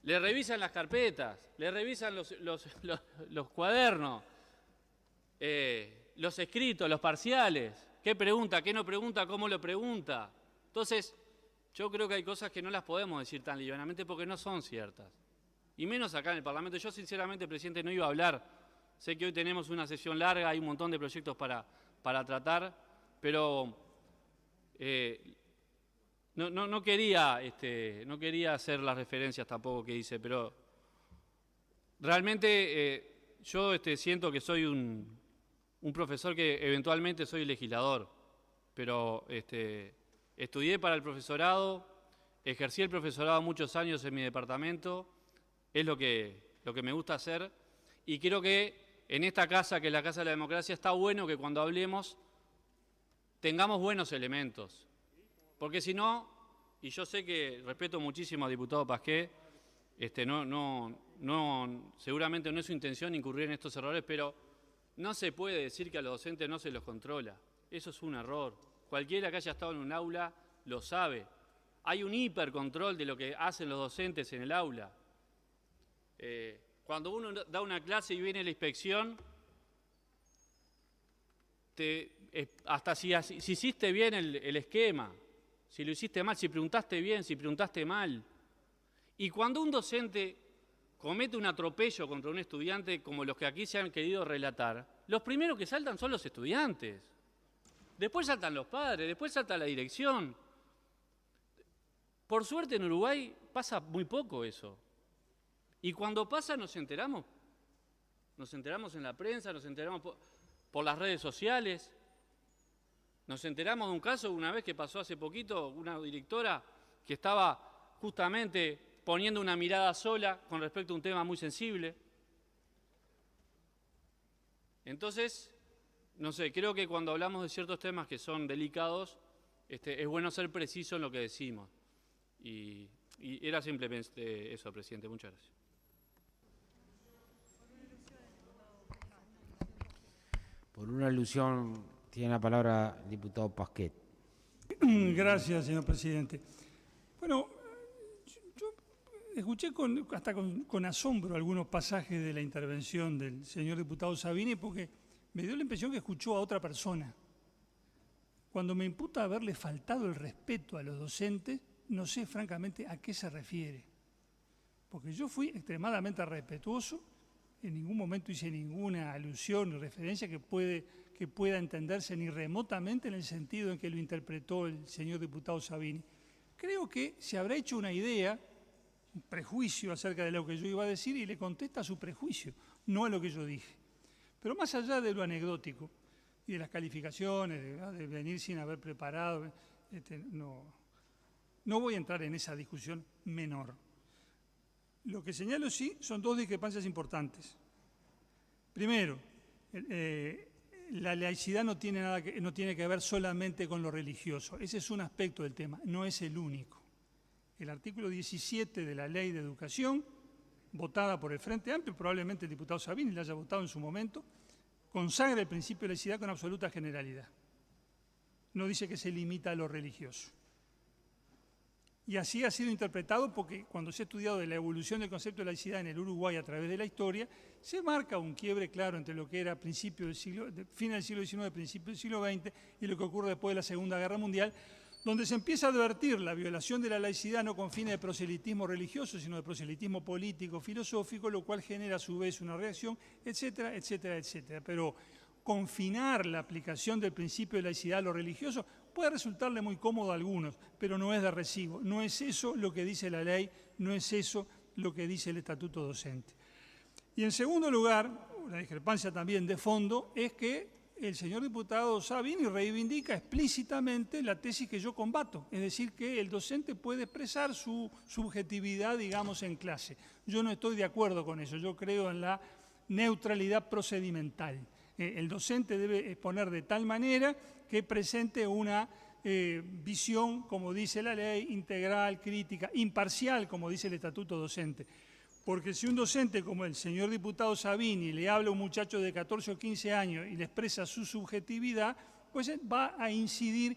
le revisan las carpetas, le revisan los cuadernos, los escritos, los parciales, qué pregunta, qué no pregunta, cómo lo pregunta. Entonces, yo creo que hay cosas que no las podemos decir tan livianamente porque no son ciertas. Y menos acá en el Parlamento. Yo, sinceramente, presidente, no iba a hablar. Sé que hoy tenemos una sesión larga, hay un montón de proyectos para tratar, pero no quería hacer las referencias tampoco que hice, pero realmente yo siento que soy un profesor que eventualmente soy legislador, pero estudié para el profesorado, ejercí el profesorado muchos años en mi departamento, es lo que me gusta hacer, y creo que en esta casa, que es la Casa de la Democracia, está bueno que cuando hablemos tengamos buenos elementos, porque si no, y yo sé que respeto muchísimo al diputado Pasquet, seguramente no es su intención incurrir en estos errores, pero no se puede decir que a los docentes no se los controla. Eso es un error. Cualquiera que haya estado en un aula lo sabe. Hay un hipercontrol de lo que hacen los docentes en el aula. Cuando uno da una clase y viene la inspección, hasta si hiciste bien el esquema, si lo hiciste mal, si preguntaste bien, si preguntaste mal. Y cuando un docente comete un atropello contra un estudiante, como los que aquí se han querido relatar, los primeros que saltan son los estudiantes. Después saltan los padres, después salta la dirección. Por suerte en Uruguay pasa muy poco eso. Y cuando pasa nos enteramos. Nos enteramos en la prensa, nos enteramos por las redes sociales. Nos enteramos de un caso una vez que pasó hace poquito, una directora que estaba justamente poniendo una mirada sola con respecto a un tema muy sensible. Entonces, no sé, creo que cuando hablamos de ciertos temas que son delicados, es bueno ser preciso en lo que decimos. Y era simplemente eso, presidente. Muchas gracias. Por una alusión, tiene la palabra el diputado Pasquet. Gracias, señor presidente. Bueno, yo escuché hasta con asombro algunos pasajes de la intervención del señor diputado Sabini porque me dio la impresión que escuchó a otra persona. Cuando me imputa haberle faltado el respeto a los docentes, no sé francamente a qué se refiere. Porque yo fui extremadamente respetuoso, en ningún momento hice ninguna alusión ni referencia que pueda entenderse ni remotamente en el sentido en que lo interpretó el señor diputado Sabini. Creo que se habrá hecho una idea, un prejuicio acerca de lo que yo iba a decir y le contesta a su prejuicio, no a lo que yo dije. Pero más allá de lo anecdótico y de las calificaciones, de venir sin haber preparado, no voy a entrar en esa discusión menor. Lo que señalo sí son dos discrepancias importantes. Primero, la laicidad no tiene que ver solamente con lo religioso. Ese es un aspecto del tema, no es el único. El artículo 17 de la Ley de Educación, votada por el Frente Amplio, probablemente el diputado Sabini la haya votado en su momento, consagra el principio de laicidad con absoluta generalidad. No dice que se limita a lo religioso. Y así ha sido interpretado porque cuando se ha estudiado de la evolución del concepto de laicidad en el Uruguay a través de la historia, se marca un quiebre claro entre lo que era fin del siglo XIX, principio del siglo XX y lo que ocurre después de la Segunda Guerra Mundial, donde se empieza a advertir la violación de la laicidad no con fines de proselitismo religioso, sino de proselitismo político, filosófico, lo cual genera a su vez una reacción, etcétera, etcétera, etcétera. Pero confinar la aplicación del principio de laicidad a lo religioso puede resultarle muy cómodo a algunos, pero no es de recibo. No es eso lo que dice la ley, no es eso lo que dice el estatuto docente. Y en segundo lugar, la discrepancia también de fondo es que el señor diputado Sabini reivindica explícitamente la tesis que yo combato, es decir, que el docente puede expresar su subjetividad, digamos, en clase. Yo no estoy de acuerdo con eso, yo creo en la neutralidad procedimental. El docente debe exponer de tal manera que presente una visión, como dice la ley, integral, crítica, imparcial, como dice el estatuto docente. Porque si un docente como el señor diputado Sabini le habla a un muchacho de 14 o 15 años y le expresa su subjetividad, pues va a incidir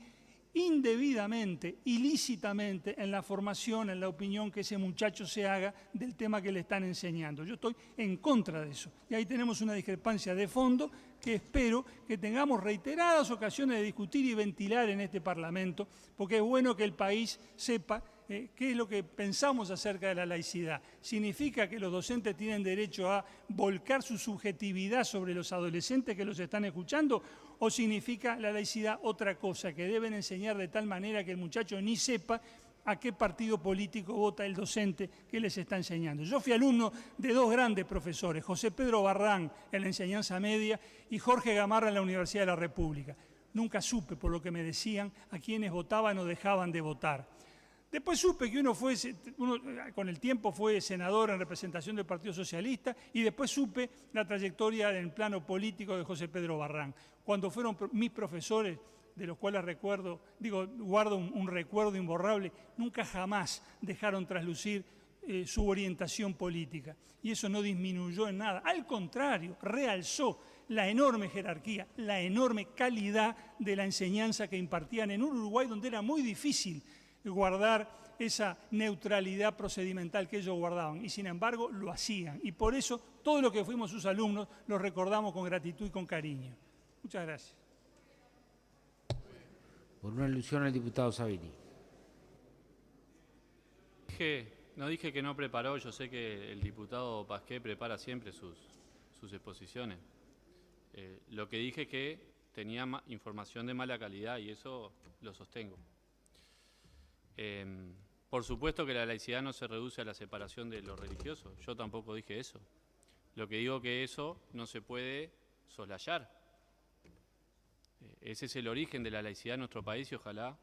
indebidamente, ilícitamente en la formación, en la opinión que ese muchacho se haga del tema que le están enseñando. Yo estoy en contra de eso. Y ahí tenemos una discrepancia de fondo que espero que tengamos reiteradas ocasiones de discutir y ventilar en este Parlamento, porque es bueno que el país sepa qué es lo que pensamos acerca de la laicidad. ¿Significa que los docentes tienen derecho a volcar su subjetividad sobre los adolescentes que los están escuchando? ¿O significa la laicidad otra cosa, que deben enseñar de tal manera que el muchacho ni sepa a qué partido político vota el docente que les está enseñando? Yo fui alumno de dos grandes profesores, José Pedro Barrán en la enseñanza media y Jorge Gamarra en la Universidad de la República. Nunca supe, por lo que me decían, a quienes votaban o dejaban de votar. Después supe que uno con el tiempo fue senador en representación del Partido Socialista y después supe la trayectoria en el plano político de José Pedro Barrán. Cuando fueron mis profesores, de los cuales guardo un recuerdo imborrable, nunca jamás dejaron traslucir su orientación política. Y eso no disminuyó en nada. Al contrario, realzó la enorme jerarquía, la enorme calidad de la enseñanza que impartían en un Uruguay donde era muy difícil guardar esa neutralidad procedimental que ellos guardaban y sin embargo lo hacían y por eso todos los que fuimos sus alumnos los recordamos con gratitud y con cariño. Muchas gracias. Por una alusión al diputado Sabini. No dije que no preparó, yo sé que el diputado Pasqué prepara siempre sus exposiciones. Lo que dije es que tenía información de mala calidad y eso lo sostengo. Por supuesto que la laicidad no se reduce a la separación de lo religioso, yo tampoco dije eso. Lo que digo que eso no se puede soslayar. Ese es el origen de la laicidad en nuestro país y ojalá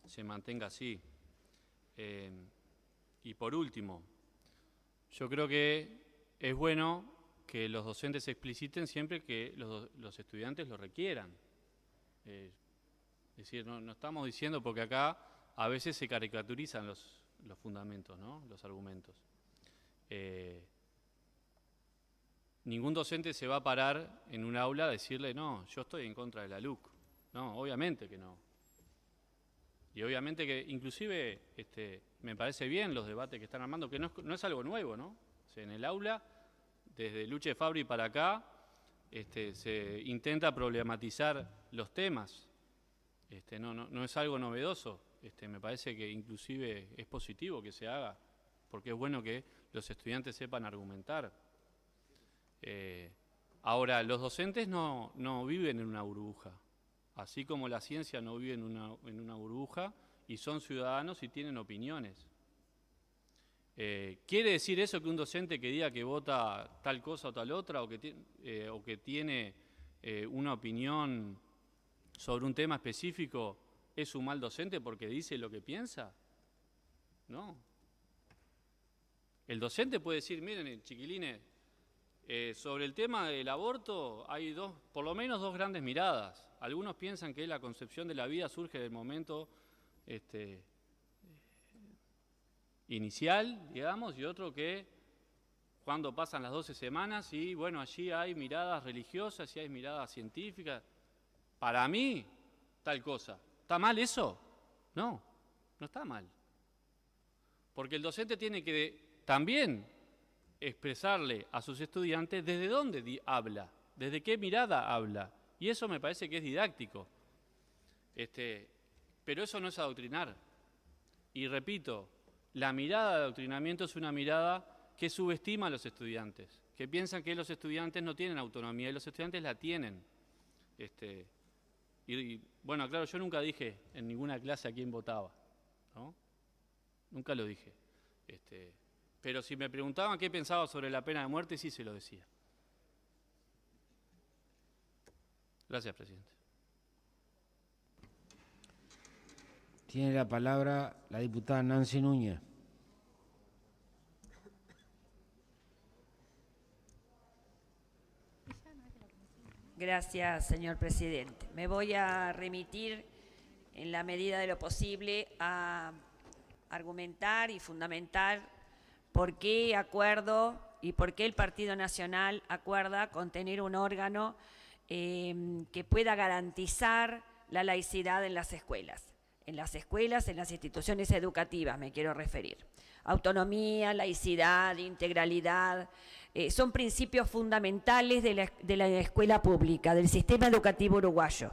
se mantenga así. Y por último, yo creo que es bueno que los docentes se expliciten siempre que los estudiantes lo requieran. Es decir, no estamos diciendo porque acá a veces se caricaturizan los fundamentos, ¿no? Los argumentos. Ningún docente se va a parar en un aula a decirle, no, yo estoy en contra de la LUC. No, obviamente que no. Y obviamente que inclusive me parece bien los debates que están armando, que no es algo nuevo, ¿no? O sea, en el aula, desde Luche Fabri para acá, se intenta problematizar los temas. No es algo novedoso. Me parece que inclusive es positivo que se haga, porque es bueno que los estudiantes sepan argumentar. Ahora, los docentes no viven en una burbuja, así como la ciencia no vive en una burbuja y son ciudadanos y tienen opiniones. ¿Quiere decir eso que un docente que diga que vota tal cosa o tal otra o que tiene una opinión sobre un tema específico es un mal docente porque dice lo que piensa? No. El docente puede decir, miren, chiquilines, sobre el tema del aborto hay por lo menos dos grandes miradas. Algunos piensan que la concepción de la vida surge del momento inicial, digamos, y otro que cuando pasan las 12 semanas y bueno, allí hay miradas religiosas y hay miradas científicas. Para mí, tal cosa. ¿Está mal eso? No, no está mal. Porque el docente tiene que también expresarle a sus estudiantes desde dónde habla, desde qué mirada habla. Y eso me parece que es didáctico. Pero eso no es adoctrinar. Y repito, la mirada de adoctrinamiento es una mirada que subestima a los estudiantes, que piensan que los estudiantes no tienen autonomía y los estudiantes la tienen. Y bueno, claro, yo nunca dije en ninguna clase a quién votaba, ¿no? Nunca lo dije. Pero si me preguntaban qué pensaba sobre la pena de muerte, sí se lo decía. Gracias, presidente. Tiene la palabra la diputada Nancy Núñez. Gracias, señor presidente. Me voy a remitir, en la medida de lo posible, a argumentar y fundamentar por qué acuerdo y por qué el Partido Nacional acuerda con tener un órgano que pueda garantizar la laicidad en las escuelas. En las instituciones educativas me quiero referir. Autonomía, laicidad, integralidad, son principios fundamentales de la escuela pública, del sistema educativo uruguayo,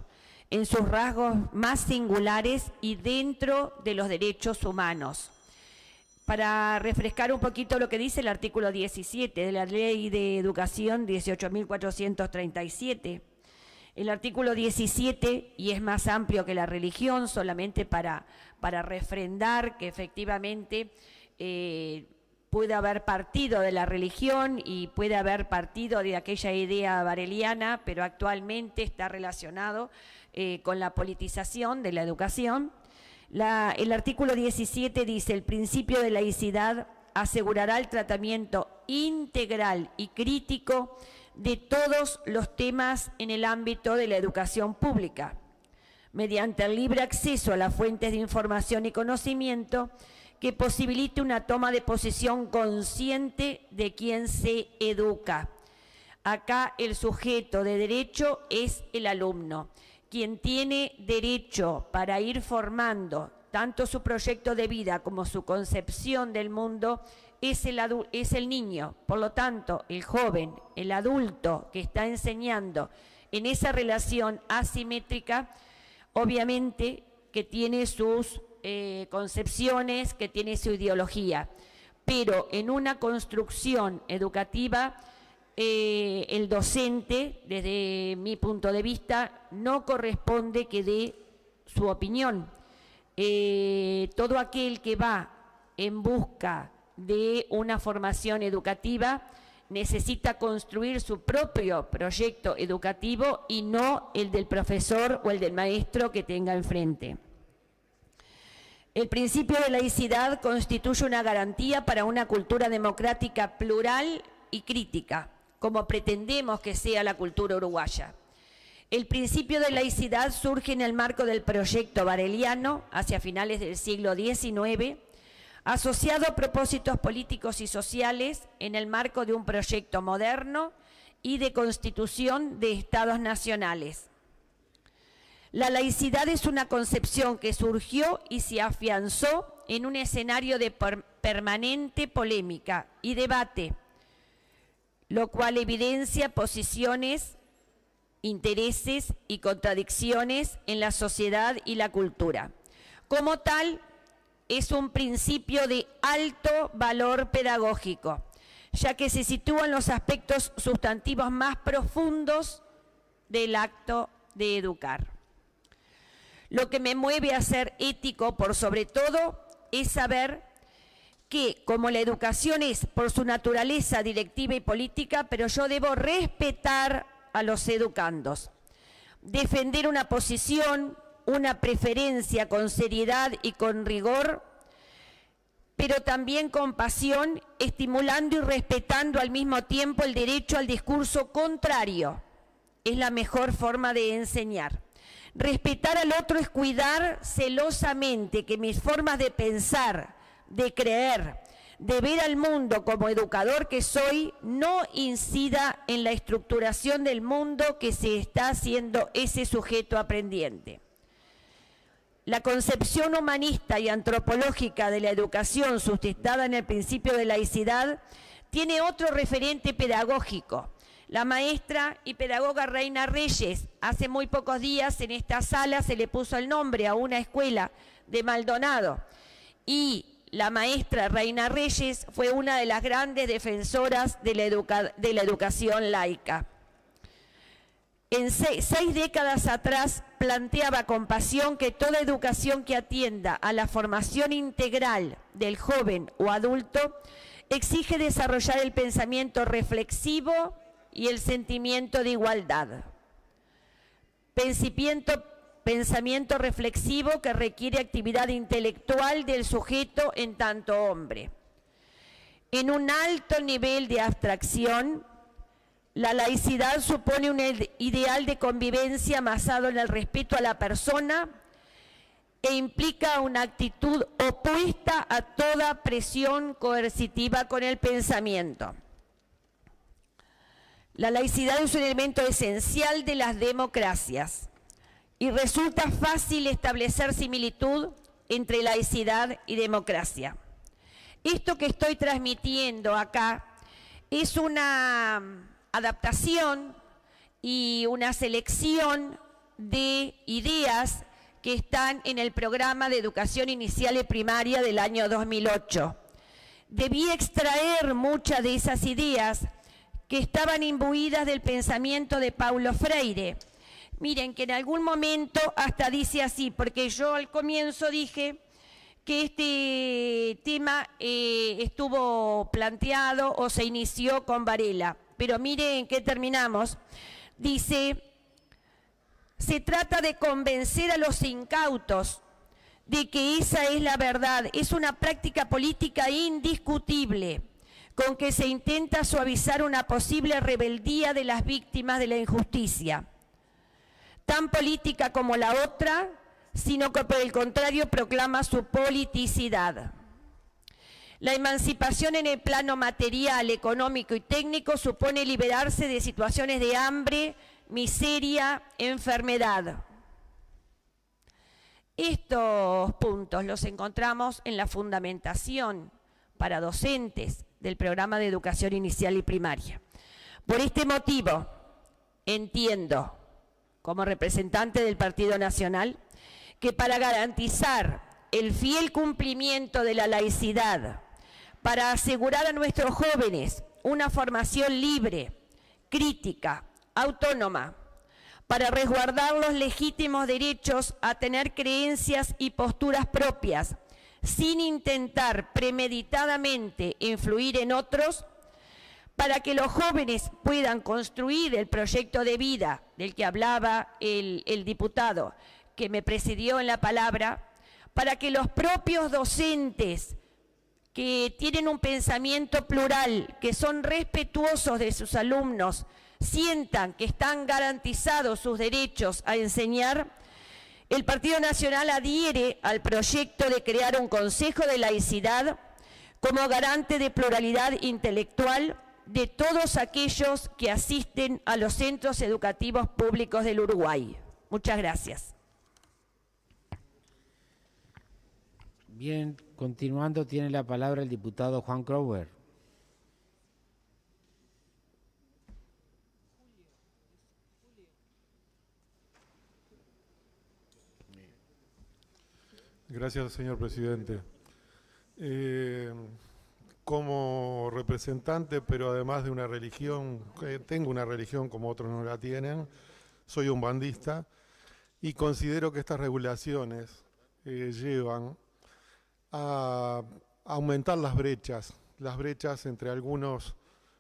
en sus rasgos más singulares y dentro de los derechos humanos. Para refrescar un poquito lo que dice el artículo 17 de la Ley de Educación 18.437, el artículo 17, y es más amplio que la religión, solamente para refrendar que efectivamente puede haber partido de la religión y puede haber partido de aquella idea bareliana, pero actualmente está relacionado con la politización de la educación. El artículo 17 dice: el principio de laicidad asegurará el tratamiento integral y crítico de todos los temas en el ámbito de la educación pública, mediante el libre acceso a las fuentes de información y conocimiento que posibilite una toma de posición consciente de quien se educa. Acá el sujeto de derecho es el alumno, quien tiene derecho para ir formando tanto su proyecto de vida como su concepción del mundo, es el niño. Por lo tanto, el joven, el adulto que está enseñando en esa relación asimétrica, obviamente que tiene sus concepciones, que tiene su ideología, pero en una construcción educativa, el docente, desde mi punto de vista, no corresponde que dé su opinión. Todo aquel que va en busca de una formación educativa necesita construir su propio proyecto educativo y no el del profesor o el del maestro que tenga enfrente. El principio de laicidad constituye una garantía para una cultura democrática plural y crítica, como pretendemos que sea la cultura uruguaya. El principio de laicidad surge en el marco del proyecto bareliano hacia finales del siglo XIX, asociado a propósitos políticos y sociales en el marco de un proyecto moderno y de constitución de estados nacionales. La laicidad es una concepción que surgió y se afianzó en un escenario de permanente polémica y debate, lo cual evidencia posiciones, intereses y contradicciones en la sociedad y la cultura. Como tal, es un principio de alto valor pedagógico, ya que se sitúa en los aspectos sustantivos más profundos del acto de educar. Lo que me mueve a ser ético, por sobre todo, es saber que, como la educación es por su naturaleza directiva y política, pero yo debo respetar a los educandos, defender una posición, una preferencia con seriedad y con rigor, pero también con pasión, estimulando y respetando al mismo tiempo el derecho al discurso contrario. Es la mejor forma de enseñar. Respetar al otro es cuidar celosamente que mis formas de pensar, de creer, de ver al mundo como educador que soy, no incida en la estructuración del mundo que se está haciendo ese sujeto aprendiente. La concepción humanista y antropológica de la educación sustentada en el principio de laicidad tiene otro referente pedagógico. La maestra y pedagoga Reina Reyes, hace muy pocos días en esta sala se le puso el nombre a una escuela de Maldonado, y la maestra Reina Reyes fue una de las grandes defensoras de la educación laica. En seis décadas atrás planteaba con pasión que toda educación que atienda a la formación integral del joven o adulto exige desarrollar el pensamiento reflexivo y el sentimiento de igualdad. Pensamiento reflexivo que requiere actividad intelectual del sujeto en tanto hombre. En un alto nivel de abstracción, la laicidad supone un ideal de convivencia basado en el respeto a la persona e implica una actitud opuesta a toda presión coercitiva con el pensamiento. La laicidad es un elemento esencial de las democracias y resulta fácil establecer similitud entre laicidad y democracia. Esto que estoy transmitiendo acá es una adaptación y una selección de ideas que están en el programa de educación inicial y primaria del año 2008. Debí extraer muchas de esas ideas que estaban imbuidas del pensamiento de Paulo Freire. Miren que en algún momento hasta dice así, porque yo al comienzo dije que este tema estuvo planteado o se inició con Varela. Pero miren en qué terminamos. Dice, se trata de convencer a los incautos de que esa es la verdad. Es una práctica política indiscutible, con que se intenta suavizar una posible rebeldía de las víctimas de la injusticia. Tan política como la otra, sino que por el contrario proclama su politicidad. La emancipación en el plano material, económico y técnico supone liberarse de situaciones de hambre, miseria, enfermedad. Estos puntos los encontramos en la fundamentación para docentes del programa de educación inicial y primaria. Por este motivo, entiendo, como representante del Partido Nacional, que para garantizar el fiel cumplimiento de la laicidad, para asegurar a nuestros jóvenes una formación libre, crítica, autónoma, para resguardar los legítimos derechos a tener creencias y posturas propias, sin intentar premeditadamente influir en otros, para que los jóvenes puedan construir el proyecto de vida del que hablaba el diputado que me precedió en la palabra, para que los propios docentes que tienen un pensamiento plural, que son respetuosos de sus alumnos, sientan que están garantizados sus derechos a enseñar, el Partido Nacional adhiere al proyecto de crear un Consejo de Laicidad como garante de pluralidad intelectual de todos aquellos que asisten a los centros educativos públicos del Uruguay. Muchas gracias. Bien, continuando, tiene la palabra el diputado Juan Crower. Gracias, señor presidente. Como representante, pero además de una religión, tengo una religión como otros no la tienen, soy un bandista y considero que estas regulaciones llevan a aumentar las brechas entre algunos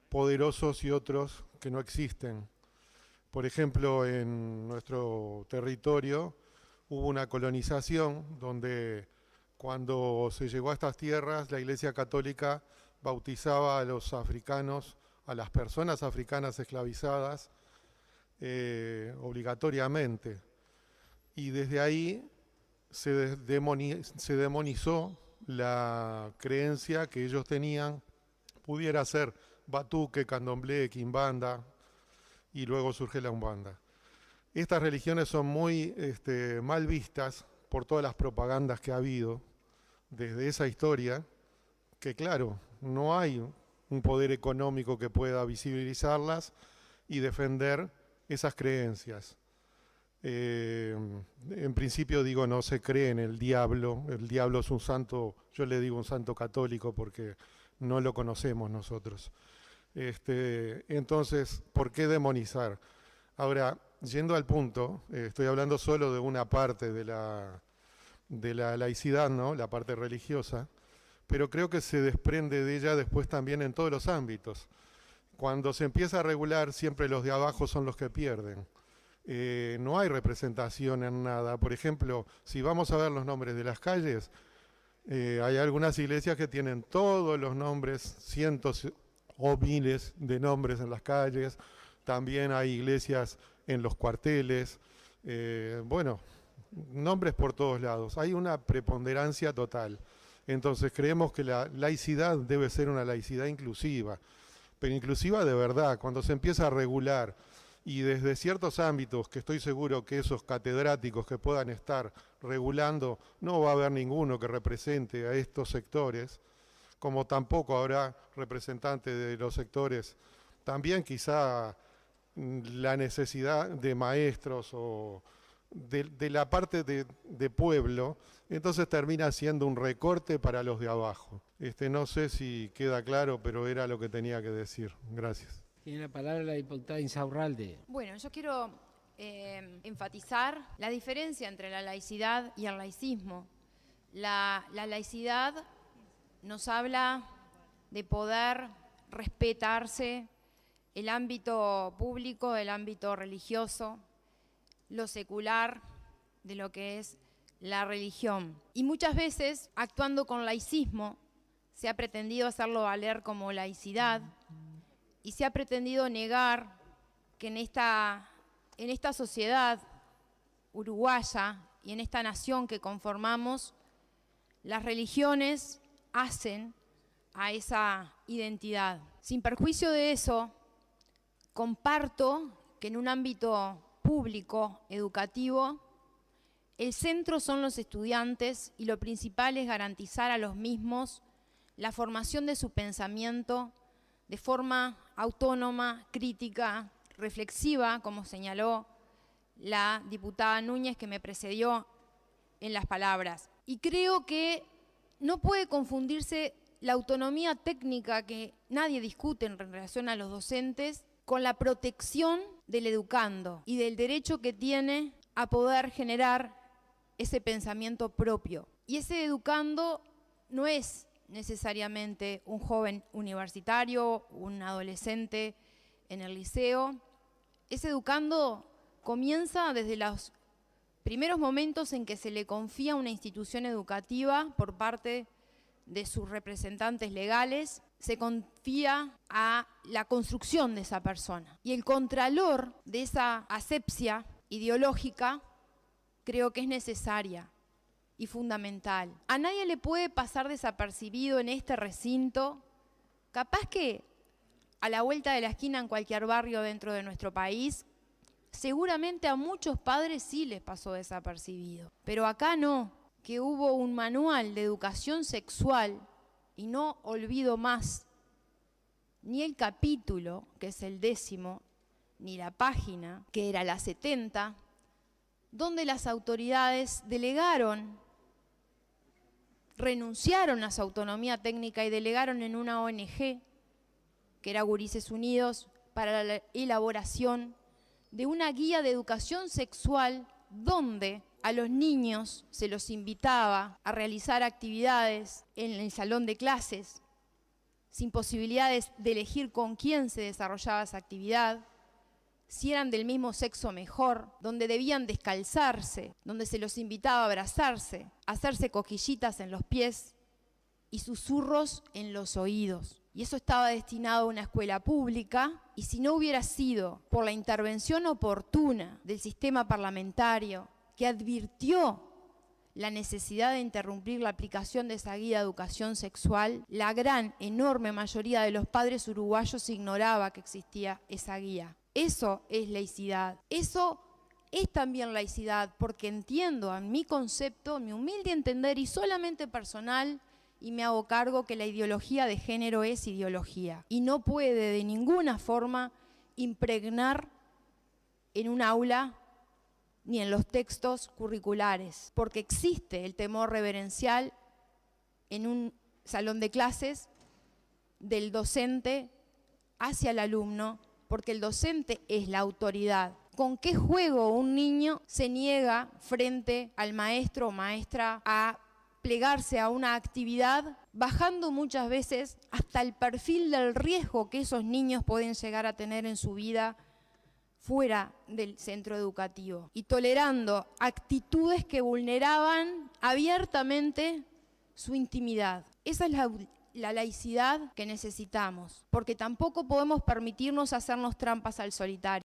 poderosos y otros que no existen. Por ejemplo, en nuestro territorio hubo una colonización donde cuando se llegó a estas tierras la Iglesia Católica bautizaba a los africanos, a las personas africanas esclavizadas obligatoriamente. Y desde ahí se demonizó la creencia que ellos tenían pudiera ser batuque, candomblé, quimbanda, y luego surge la umbanda. Estas religiones son muy mal vistas por todas las propagandas que ha habido desde esa historia, que claro, no hay un poder económico que pueda visibilizarlas y defender esas creencias. En principio digo, no se cree en el diablo es un santo, yo le digo un santo católico porque no lo conocemos nosotros. Entonces, ¿por qué demonizar? Ahora, yendo al punto, estoy hablando solo de una parte de la laicidad, ¿no? La parte religiosa, pero creo que se desprende de ella después también en todos los ámbitos. Cuando se empieza a regular, siempre los de abajo son los que pierden. No hay representación en nada. Por ejemplo, si vamos a ver los nombres de las calles, hay algunas iglesias que tienen todos los nombres, cientos o miles de nombres en las calles. También hay iglesias en los cuarteles. Bueno, nombres por todos lados. Hay una preponderancia total. Entonces creemos que la laicidad debe ser una laicidad inclusiva, pero inclusiva de verdad. Cuando se empieza a regular y desde ciertos ámbitos, que estoy seguro que esos catedráticos que puedan estar regulando, no va a haber ninguno que represente a estos sectores, como tampoco habrá representantes de los sectores, también quizá la necesidad de maestros o de la parte de pueblo, entonces termina siendo un recorte para los de abajo. No sé si queda claro, pero era lo que tenía que decir. Gracias. Tiene la palabra la diputada Insaurralde. Bueno, yo quiero enfatizar la diferencia entre la laicidad y el laicismo. La laicidad nos habla de poder respetarse el ámbito público, el ámbito religioso, lo secular de lo que es la religión. Y muchas veces, actuando con laicismo, se ha pretendido hacerlo valer como laicidad y se ha pretendido negar que en esta sociedad uruguaya y en esta nación que conformamos, las religiones hacen a esa identidad. Sin perjuicio de eso, comparto que en un ámbito público, educativo, el centro son los estudiantes y lo principal es garantizar a los mismos la formación de su pensamiento de forma autónoma, crítica, reflexiva, como señaló la diputada Núñez que me precedió en las palabras. Y creo que no puede confundirse la autonomía técnica que nadie discute en relación a los docentes con la protección del educando y del derecho que tiene a poder generar ese pensamiento propio. Y ese educando no es necesariamente un joven universitario, un adolescente en el liceo. Ese educando comienza desde los primeros momentos en que se le confía una institución educativa por parte de sus representantes legales, se confía a la construcción de esa persona. Y el contralor de esa asepsia ideológica creo que es necesaria y fundamental. A nadie le puede pasar desapercibido en este recinto, capaz que a la vuelta de la esquina en cualquier barrio dentro de nuestro país, seguramente a muchos padres sí les pasó desapercibido, pero acá no, que hubo un manual de educación sexual y no olvido más ni el capítulo, que es el 10º, ni la página, que era la 70, donde las autoridades delegaron, renunciaron a su autonomía técnica y delegaron en una ONG, que era Gurises Unidos, para la elaboración de una guía de educación sexual donde a los niños se los invitaba a realizar actividades en el salón de clases, sin posibilidades de elegir con quién se desarrollaba esa actividad, si eran del mismo sexo mejor, donde debían descalzarse, donde se los invitaba a abrazarse, a hacerse cosquillitas en los pies y susurros en los oídos. Y eso estaba destinado a una escuela pública, y si no hubiera sido por la intervención oportuna del sistema parlamentario que advirtió la necesidad de interrumpir la aplicación de esa guía de educación sexual, la gran, enorme mayoría de los padres uruguayos ignoraba que existía esa guía. Eso es laicidad. Eso es también laicidad, porque entiendo a mi concepto, mi humilde entender y solamente personal, y me hago cargo que la ideología de género es ideología y no puede de ninguna forma impregnar en un aula ni en los textos curriculares, porque existe el temor reverencial en un salón de clases del docente hacia el alumno, porque el docente es la autoridad. ¿Con qué juego un niño se niega frente al maestro o maestra a plegarse a una actividad, bajando muchas veces hasta el perfil del riesgo que esos niños pueden llegar a tener en su vida fuera del centro educativo y tolerando actitudes que vulneraban abiertamente su intimidad? Esa es la laicidad que necesitamos, porque tampoco podemos permitirnos hacernos trampas al solitario.